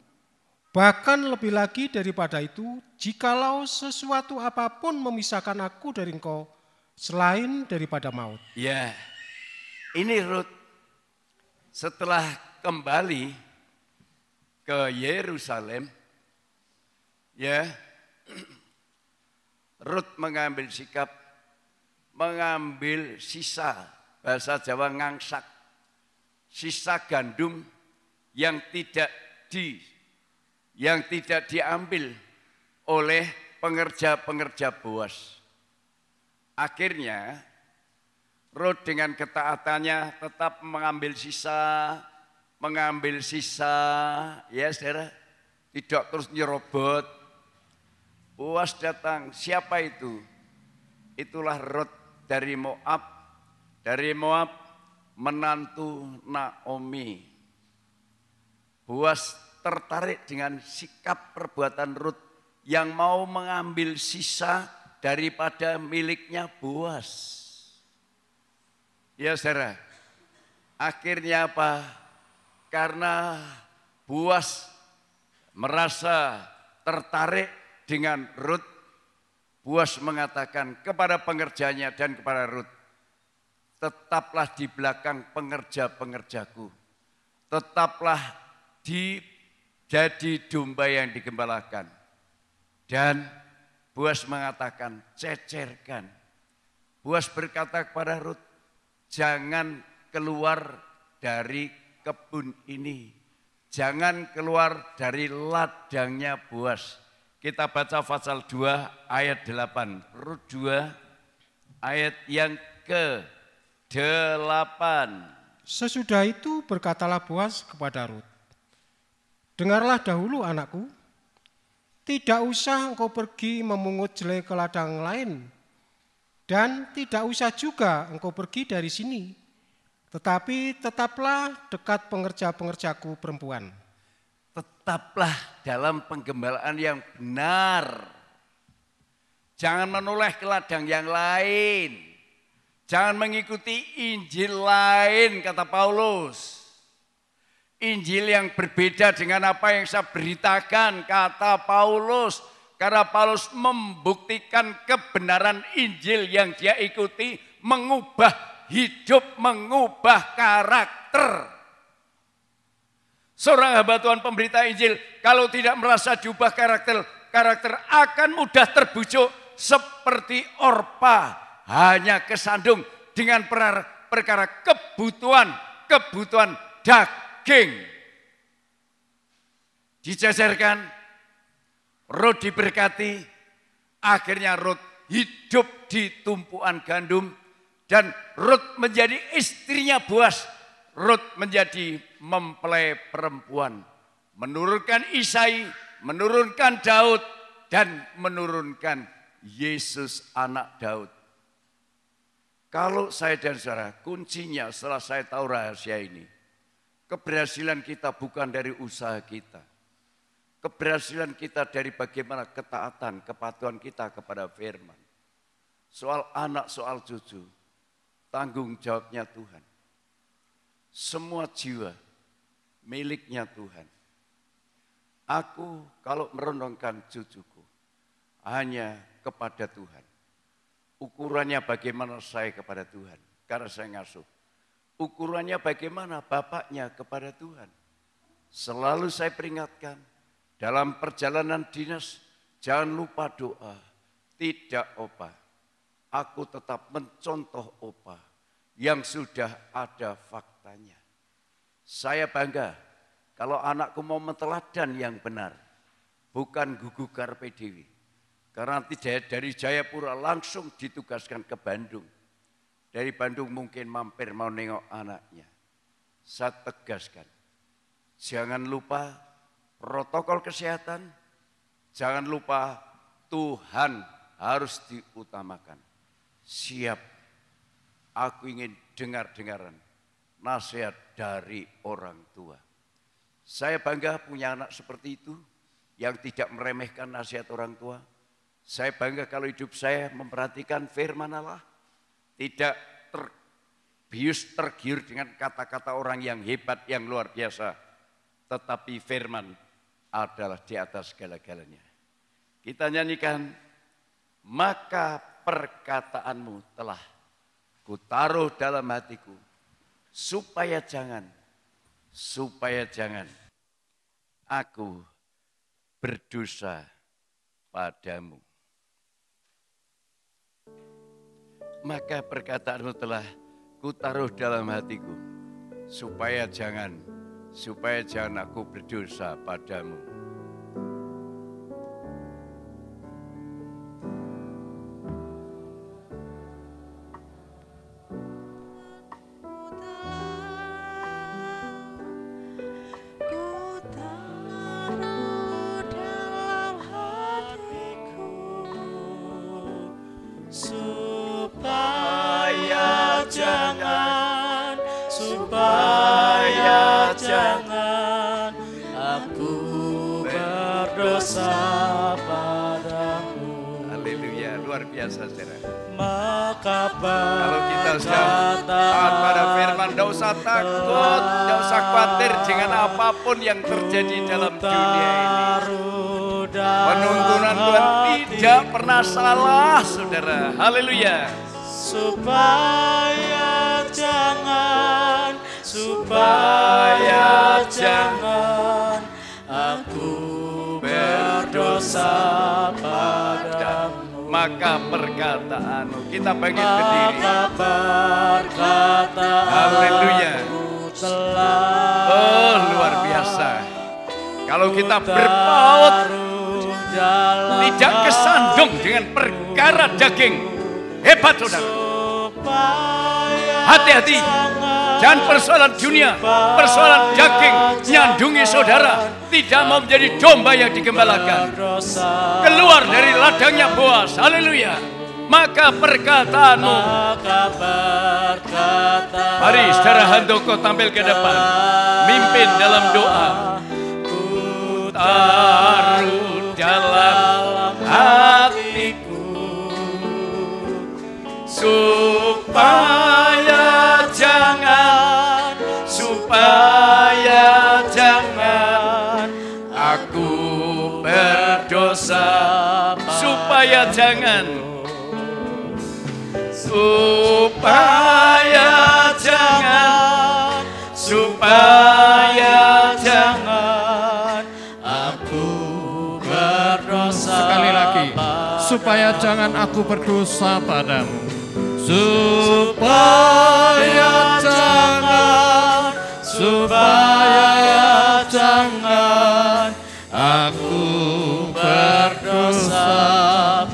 bahkan lebih lagi daripada itu, jikalau sesuatu apapun memisahkan aku dari engkau, selain daripada maut. Ya, ini Rut setelah kembali ke Yerusalem, ya, Rut mengambil sikap, mengambil sisa, bahasa Jawa ngangsak, sisa gandum yang tidak diambil oleh pengerja-pengerja Boas. Akhirnya Rut dengan ketaatannya tetap mengambil sisa, ya saudara, tidak terus nyerobot. Boas datang, siapa itu? Itulah Rut dari Moab, menantu Naomi. Boas tertarik dengan sikap perbuatan Rut yang mau mengambil sisa daripada miliknya Boas. Ya saudara, akhirnya apa? Karena Boas merasa tertarik dengan Rut, Boas mengatakan kepada pengerjanya dan kepada Rut, tetaplah di belakang pengerja-pengerjaku, tetaplah jadi domba yang digembalakan. Dan Boas mengatakan, cecerkan. Boas berkata kepada Rut, jangan keluar dari kebun ini. Jangan keluar dari ladangnya Boas. Kita baca pasal 2 ayat 8. Rut 2 ayat yang ke-8. Sesudah itu berkatalah Boas kepada Rut, dengarlah dahulu anakku, tidak usah engkau pergi memungut jelai ke ladang lain, dan tidak usah juga engkau pergi dari sini, tetapi tetaplah dekat pengerja-pengerjaku perempuan. Tetaplah dalam penggembalaan yang benar. Jangan menoleh ke ladang yang lain. Jangan mengikuti Injil lain, kata Paulus. Injil yang berbeda dengan apa yang saya beritakan, kata Paulus. Karena Paulus membuktikan kebenaran Injil yang dia ikuti, mengubah hidup, mengubah karakter. Seorang hamba Tuhan pemberita Injil, kalau tidak merasa diubah karakter akan mudah terbujuk seperti Orpa, hanya kesandung dengan perkara kebutuhan daging. Dijajarkan, Rut diberkati, akhirnya Rut hidup di tumpuan gandum, dan Rut menjadi istrinya Boas. Rut menjadi mempelai perempuan, menurunkan Isai, menurunkan Daud, dan menurunkan Yesus anak Daud. Kalau saya dan saudara, kuncinya setelah saya tahu rahasia ini, keberhasilan kita bukan dari usaha kita. Keberhasilan kita dari bagaimana ketaatan, kepatuhan kita kepada firman. Soal anak, soal cucu, tanggung jawabnya Tuhan. Semua jiwa miliknya Tuhan. Aku kalau merenungkan cucuku hanya kepada Tuhan. Ukurannya bagaimana saya kepada Tuhan, karena saya ngasuh. Ukurannya bagaimana bapaknya kepada Tuhan. Selalu saya peringatkan, dalam perjalanan dinas, jangan lupa doa, tidak opah. Aku tetap mencontoh opah yang sudah ada faktanya. Saya bangga kalau anakku mau menteladan yang benar, bukan gugu karpe dewi. Karena tidak dari Jayapura langsung ditugaskan ke Bandung. Dari Bandung mungkin mampir mau nengok anaknya. Saya tegaskan, jangan lupa protokol kesehatan, jangan lupa Tuhan harus diutamakan. Siap, aku ingin dengar-dengaran nasihat dari orang tua. Saya bangga punya anak seperti itu, yang tidak meremehkan nasihat orang tua. Saya bangga kalau hidup saya memperhatikan firman Allah, tidak terbius tergiur dengan kata-kata orang yang hebat, yang luar biasa. Tetapi firman adalah di atas segala-galanya. Kita nyanyikan, maka perkataanmu telah kutaruh dalam hatiku, supaya jangan aku berdosa padamu. Maka perkataanmu telah kutaruh dalam hatiku, supaya jangan aku berdosa padamu. biasa, saudara. Maka Kalau kita sudah taat pada firman, tidak usah takut, tidak usah khawatir dengan apapun yang terjadi dalam dunia ini. Penuntunan Tuhan tidak pernah salah, saudara. Haleluya. Supaya jangan aku berdosa padamu. Maka perkataanmu, kita bangkit berdiri. Haleluya. Oh, luar biasa. Kalau kita berpaut, tidak kesandung dengan perkara daging. Hebat, saudara. Hati-hati. Dan persoalan dunia, persoalan daging nyandungi saudara, tidak mau menjadi domba yang digembalakan. Keluar dari ladangnya Boas, haleluya. Maka perkataanmu. Mari saudara Handoko tampil ke depan, mimpin dalam doa. Taruh dalam hatiku supaya jangan aku berdosa, supaya jangan aku berdosa. Sekali lagi, supaya jangan aku berdosa padamu. Supaya jangan aku berdosa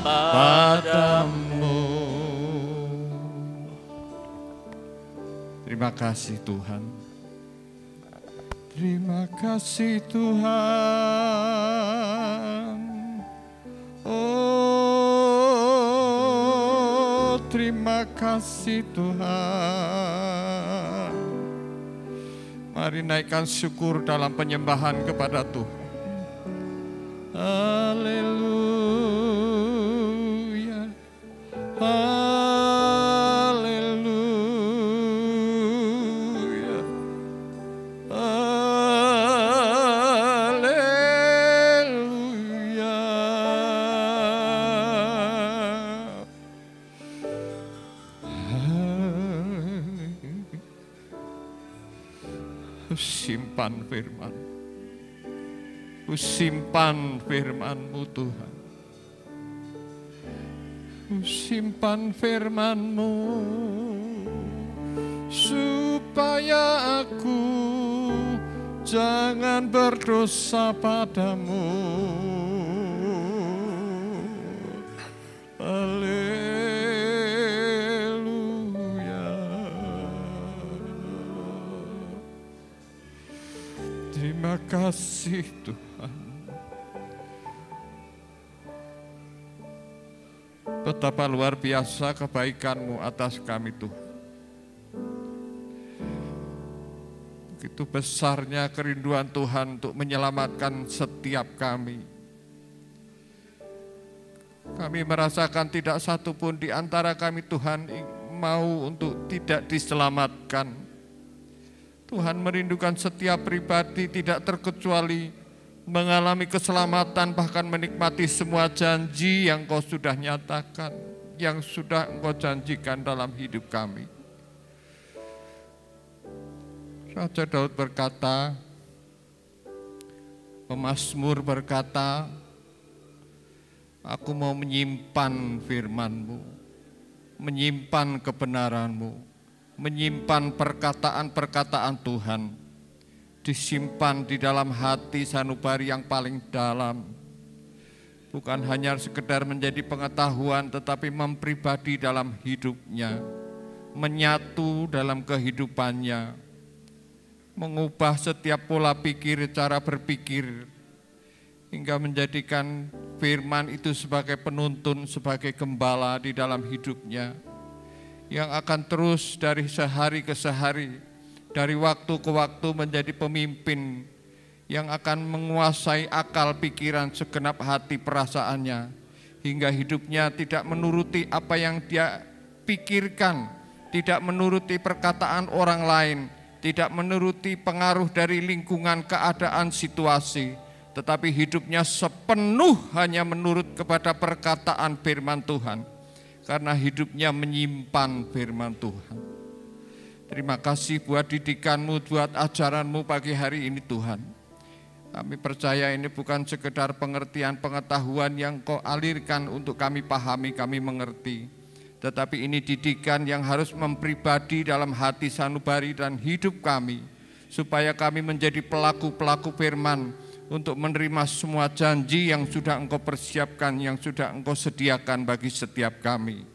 padamu. Terima kasih Tuhan. Terima kasih Tuhan. Oh, terima kasih Tuhan. Mari naikkan syukur dalam penyembahan kepada Tuhan. Haleluya. Haleluya. Haleluya. Simpan firman. Ku simpan firman-Mu Tuhan. Ku simpan firman-Mu supaya aku jangan berdosa padamu. Haleluya. Terima kasih Tuhan. Betapa luar biasa kebaikan-Mu atas kami Tuhan. Begitu besarnya kerinduan Tuhan untuk menyelamatkan setiap kami. Kami merasakan tidak satu pun di antara kami Tuhan mau untuk tidak diselamatkan. Tuhan merindukan setiap pribadi tidak terkecuali mengalami keselamatan, bahkan menikmati semua janji yang Kau sudah nyatakan, yang sudah Engkau janjikan dalam hidup kami. Raja Daud berkata, pemazmur berkata, aku mau menyimpan firman-Mu, menyimpan kebenaran-Mu, menyimpan perkataan-perkataan Tuhan, disimpan di dalam hati sanubari yang paling dalam. Bukan hanya sekedar menjadi pengetahuan, tetapi mempribadi dalam hidupnya, menyatu dalam kehidupannya, mengubah setiap pola pikir, cara berpikir, hingga menjadikan firman itu sebagai penuntun, sebagai gembala di dalam hidupnya, yang akan terus dari sehari ke sehari, dari waktu ke waktu menjadi pemimpin yang akan menguasai akal pikiran segenap hati perasaannya, hingga hidupnya tidak menuruti apa yang dia pikirkan, tidak menuruti perkataan orang lain, tidak menuruti pengaruh dari lingkungan, keadaan, situasi, tetapi hidupnya sepenuh hanya menurut kepada perkataan firman Tuhan, karena hidupnya menyimpan firman Tuhan. Terima kasih buat didikanmu, buat ajaranmu pagi hari ini Tuhan. Kami percaya ini bukan sekedar pengertian pengetahuan yang Kau alirkan untuk kami pahami, kami mengerti. Tetapi ini didikan yang harus mempribadi dalam hati sanubari dan hidup kami. Supaya kami menjadi pelaku-pelaku firman untuk menerima semua janji yang sudah Engkau persiapkan, yang sudah Engkau sediakan bagi setiap kami.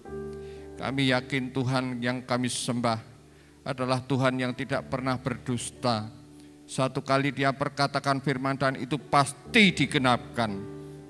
Kami yakin Tuhan yang kami sembah adalah Tuhan yang tidak pernah berdusta. Satu kali Dia perkatakan firman dan itu pasti digenapkan.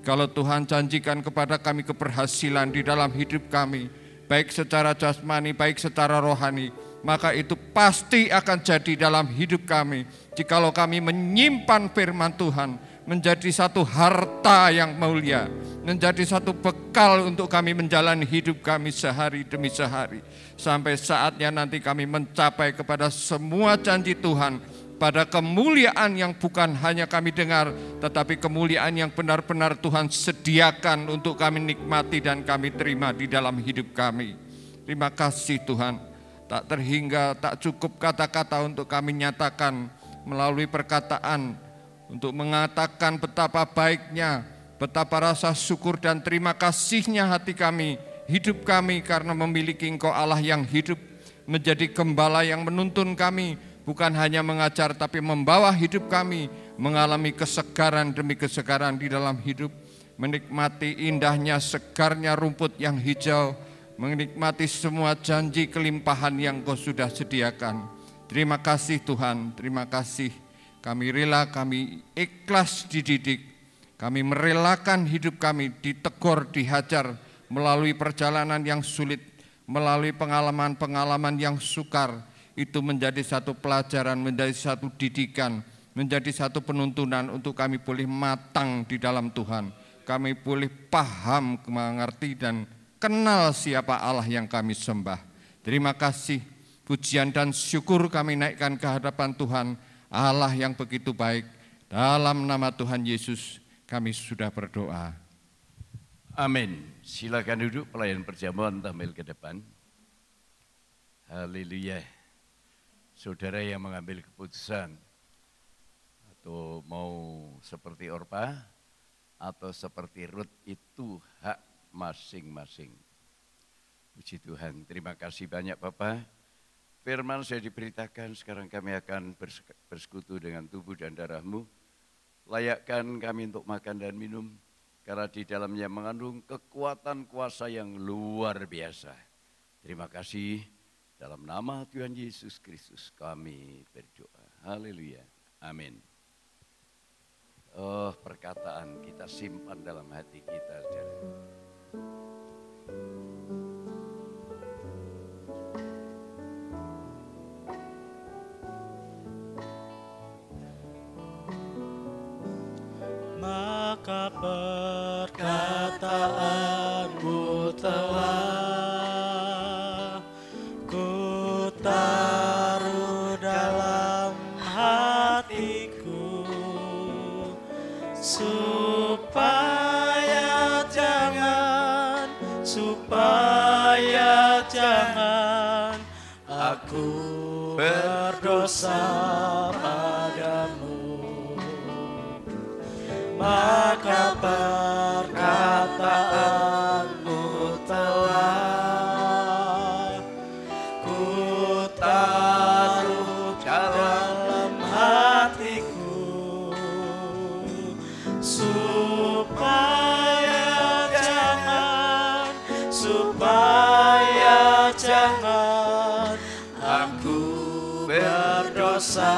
Kalau Tuhan janjikan kepada kami keberhasilan di dalam hidup kami, baik secara jasmani, baik secara rohani, maka itu pasti akan jadi dalam hidup kami. Jikalau kami menyimpan firman Tuhan, menjadi satu harta yang mulia, menjadi satu bekal untuk kami menjalani hidup kami sehari demi sehari. Sampai saatnya nanti kami mencapai kepada semua janji Tuhan, pada kemuliaan yang bukan hanya kami dengar, tetapi kemuliaan yang benar-benar Tuhan sediakan untuk kami nikmati dan kami terima di dalam hidup kami. Terima kasih Tuhan, tak terhingga, tak cukup kata-kata untuk kami nyatakan melalui perkataan, untuk mengatakan betapa baiknya, betapa rasa syukur dan terima kasihnya hati kami, hidup kami karena memiliki Engkau Allah yang hidup, menjadi gembala yang menuntun kami, bukan hanya mengajar tapi membawa hidup kami mengalami kesegaran demi kesegaran di dalam hidup, menikmati indahnya segarnya rumput yang hijau, menikmati semua janji kelimpahan yang Kau sudah sediakan. Terima kasih Tuhan, terima kasih. Kami rela, kami ikhlas dididik, kami merelakan hidup kami ditegur, dihajar melalui perjalanan yang sulit, melalui pengalaman-pengalaman yang sukar. Itu menjadi satu pelajaran, menjadi satu didikan, menjadi satu penuntunan untuk kami boleh matang di dalam Tuhan. Kami boleh paham, mengerti dan kenal siapa Allah yang kami sembah. Terima kasih, pujian dan syukur kami naikkan ke hadapan Tuhan, Allah yang begitu baik. Dalam nama Tuhan Yesus kami sudah berdoa. Amin. Silakan duduk, pelayan perjamuan tampil ke depan. Haleluya. Saudara yang mengambil keputusan atau mau seperti Orpa atau seperti Rut, itu hak masing-masing. Puji Tuhan, terima kasih banyak Bapak. Firman saya diberitakan, sekarang kami akan bersekutu dengan tubuh dan darah-Mu. Layakkan kami untuk makan dan minum, karena di dalamnya mengandung kekuatan kuasa yang luar biasa. Terima kasih. Dalam nama Tuhan Yesus Kristus kami berdoa. Haleluya. Amin. Oh, perkataan kita simpan dalam hati kita, saudara. Maka perkataanmu telah taruh dalam hatiku, supaya jangan aku berdosa padamu. Maka perkataanmu telah taruh dalam hatiku, supaya jangan aku berdosa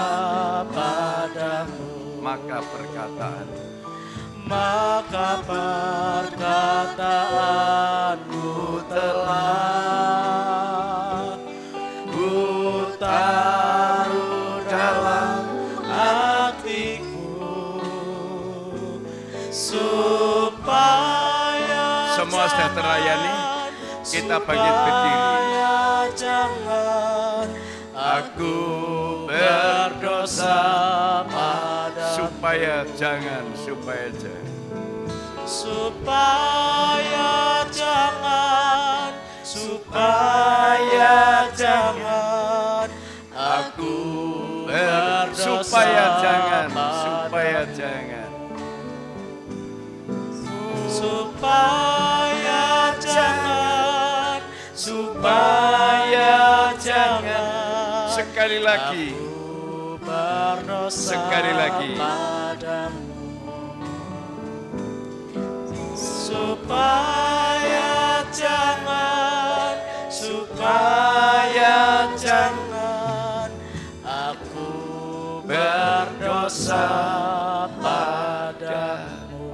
padamu. Maka perkataanmu telah taruh dalam hatiku, supaya semua sudah terlayani, kita bangkit berdiri. Jangan aku berdosa padamu. Supaya jangan. Supaya jangan aku berdosa supaya jangan sekali lagi padamu. Supaya jangan aku berdosa padamu.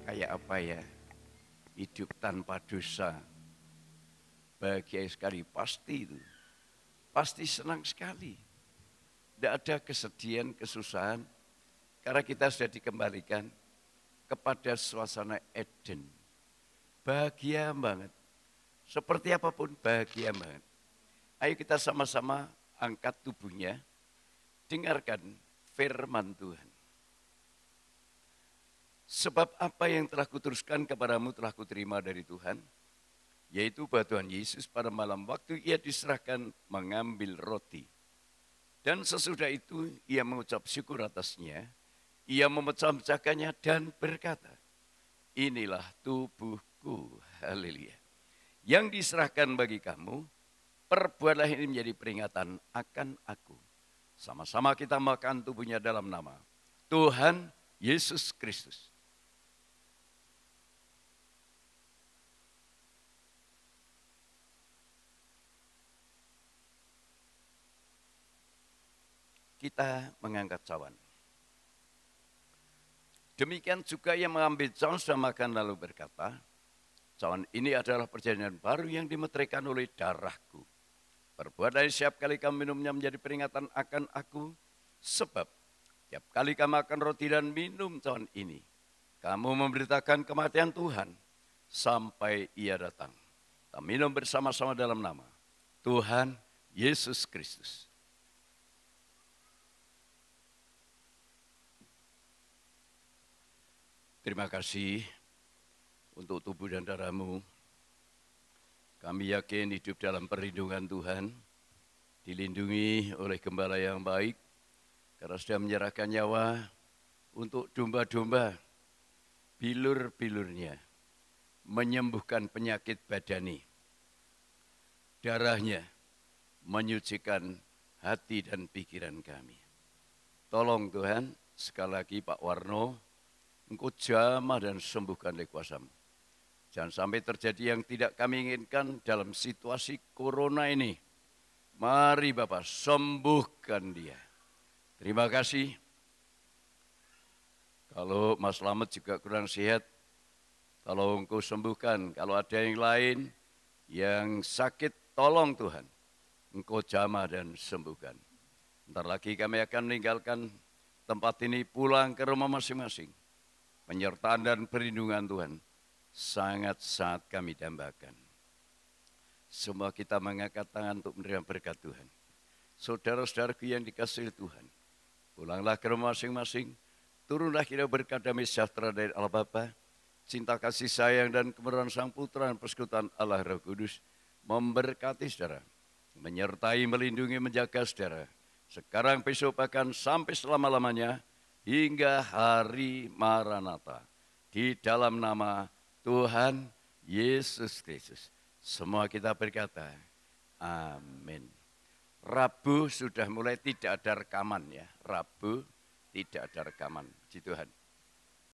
Kayak apa ya? Hidup tanpa dosa. Bahagia sekali, pasti itu. Pasti senang sekali. Tidak ada kesedihan, kesusahan. Karena kita sudah dikembalikan kepada suasana Eden. Bahagia banget. Seperti apapun bahagia banget. Ayo kita sama-sama angkat tubuhnya. Dengarkan firman Tuhan. Sebab apa yang telah kuteruskan kepadamu telah kuterima dari Tuhan. Yaitu bahwa Tuhan Yesus pada malam waktu ia diserahkan mengambil roti. Dan sesudah itu ia mengucap syukur atasnya. Ia memecah-mecahkannya dan berkata, inilah tubuhku, haleluya. Yang diserahkan bagi kamu, perbuatlah ini menjadi peringatan akan aku. Sama-sama kita makan tubuhnya dalam nama Tuhan Yesus Kristus. Kita mengangkat cawan. Demikian juga yang mengambil cawan sudah makan lalu berkata, cawan ini adalah perjanjian baru yang dimeteraikan oleh darahku. Perbuatlah setiap kali kamu minumnya menjadi peringatan akan aku, sebab tiap kali kamu makan roti dan minum cawan ini, kamu memberitakan kematian Tuhan sampai ia datang. Kita minum bersama-sama dalam nama Tuhan Yesus Kristus. Terima kasih untuk tubuh dan darahmu. Kami yakin hidup dalam perlindungan Tuhan, dilindungi oleh gembala yang baik, karena sudah menyerahkan nyawa untuk domba-domba, bilur-bilurnya, menyembuhkan penyakit badani. Darahnya menyucikan hati dan pikiran kami. Tolong Tuhan, sekali lagi Pak Warno, Engkau jamah dan sembuhkan oleh kuasa-Mu. Jangan sampai terjadi yang tidak kami inginkan dalam situasi corona ini. Mari Bapak sembuhkan dia. Terima kasih. Kalau Mas Slamet juga kurang sehat, tolong Engkau sembuhkan. Kalau ada yang lain yang sakit, tolong Tuhan. Engkau jamah dan sembuhkan. Bentar lagi kami akan meninggalkan tempat ini, pulang ke rumah masing-masing. Penyertaan dan perlindungan Tuhan sangat-sangat kami dambakan. Semua kita mengangkat tangan untuk menerima berkat Tuhan. Saudara-saudaraku yang dikasihi Tuhan, pulanglah ke rumah masing-masing, turunlah kita berkat damai sejahtera dari Allah Bapa, cinta kasih sayang dan kemurahan Sang Putra dan persekutuan Allah Roh Kudus, memberkati saudara, menyertai, melindungi, menjaga saudara, sekarang, besok, bahkan sampai selama-lamanya, hingga hari Maranatha. Di dalam nama Tuhan Yesus Kristus. Semua kita berkata, amin. Rabu sudah mulai tidak ada rekaman ya. Rabu tidak ada rekaman. Puji Tuhan.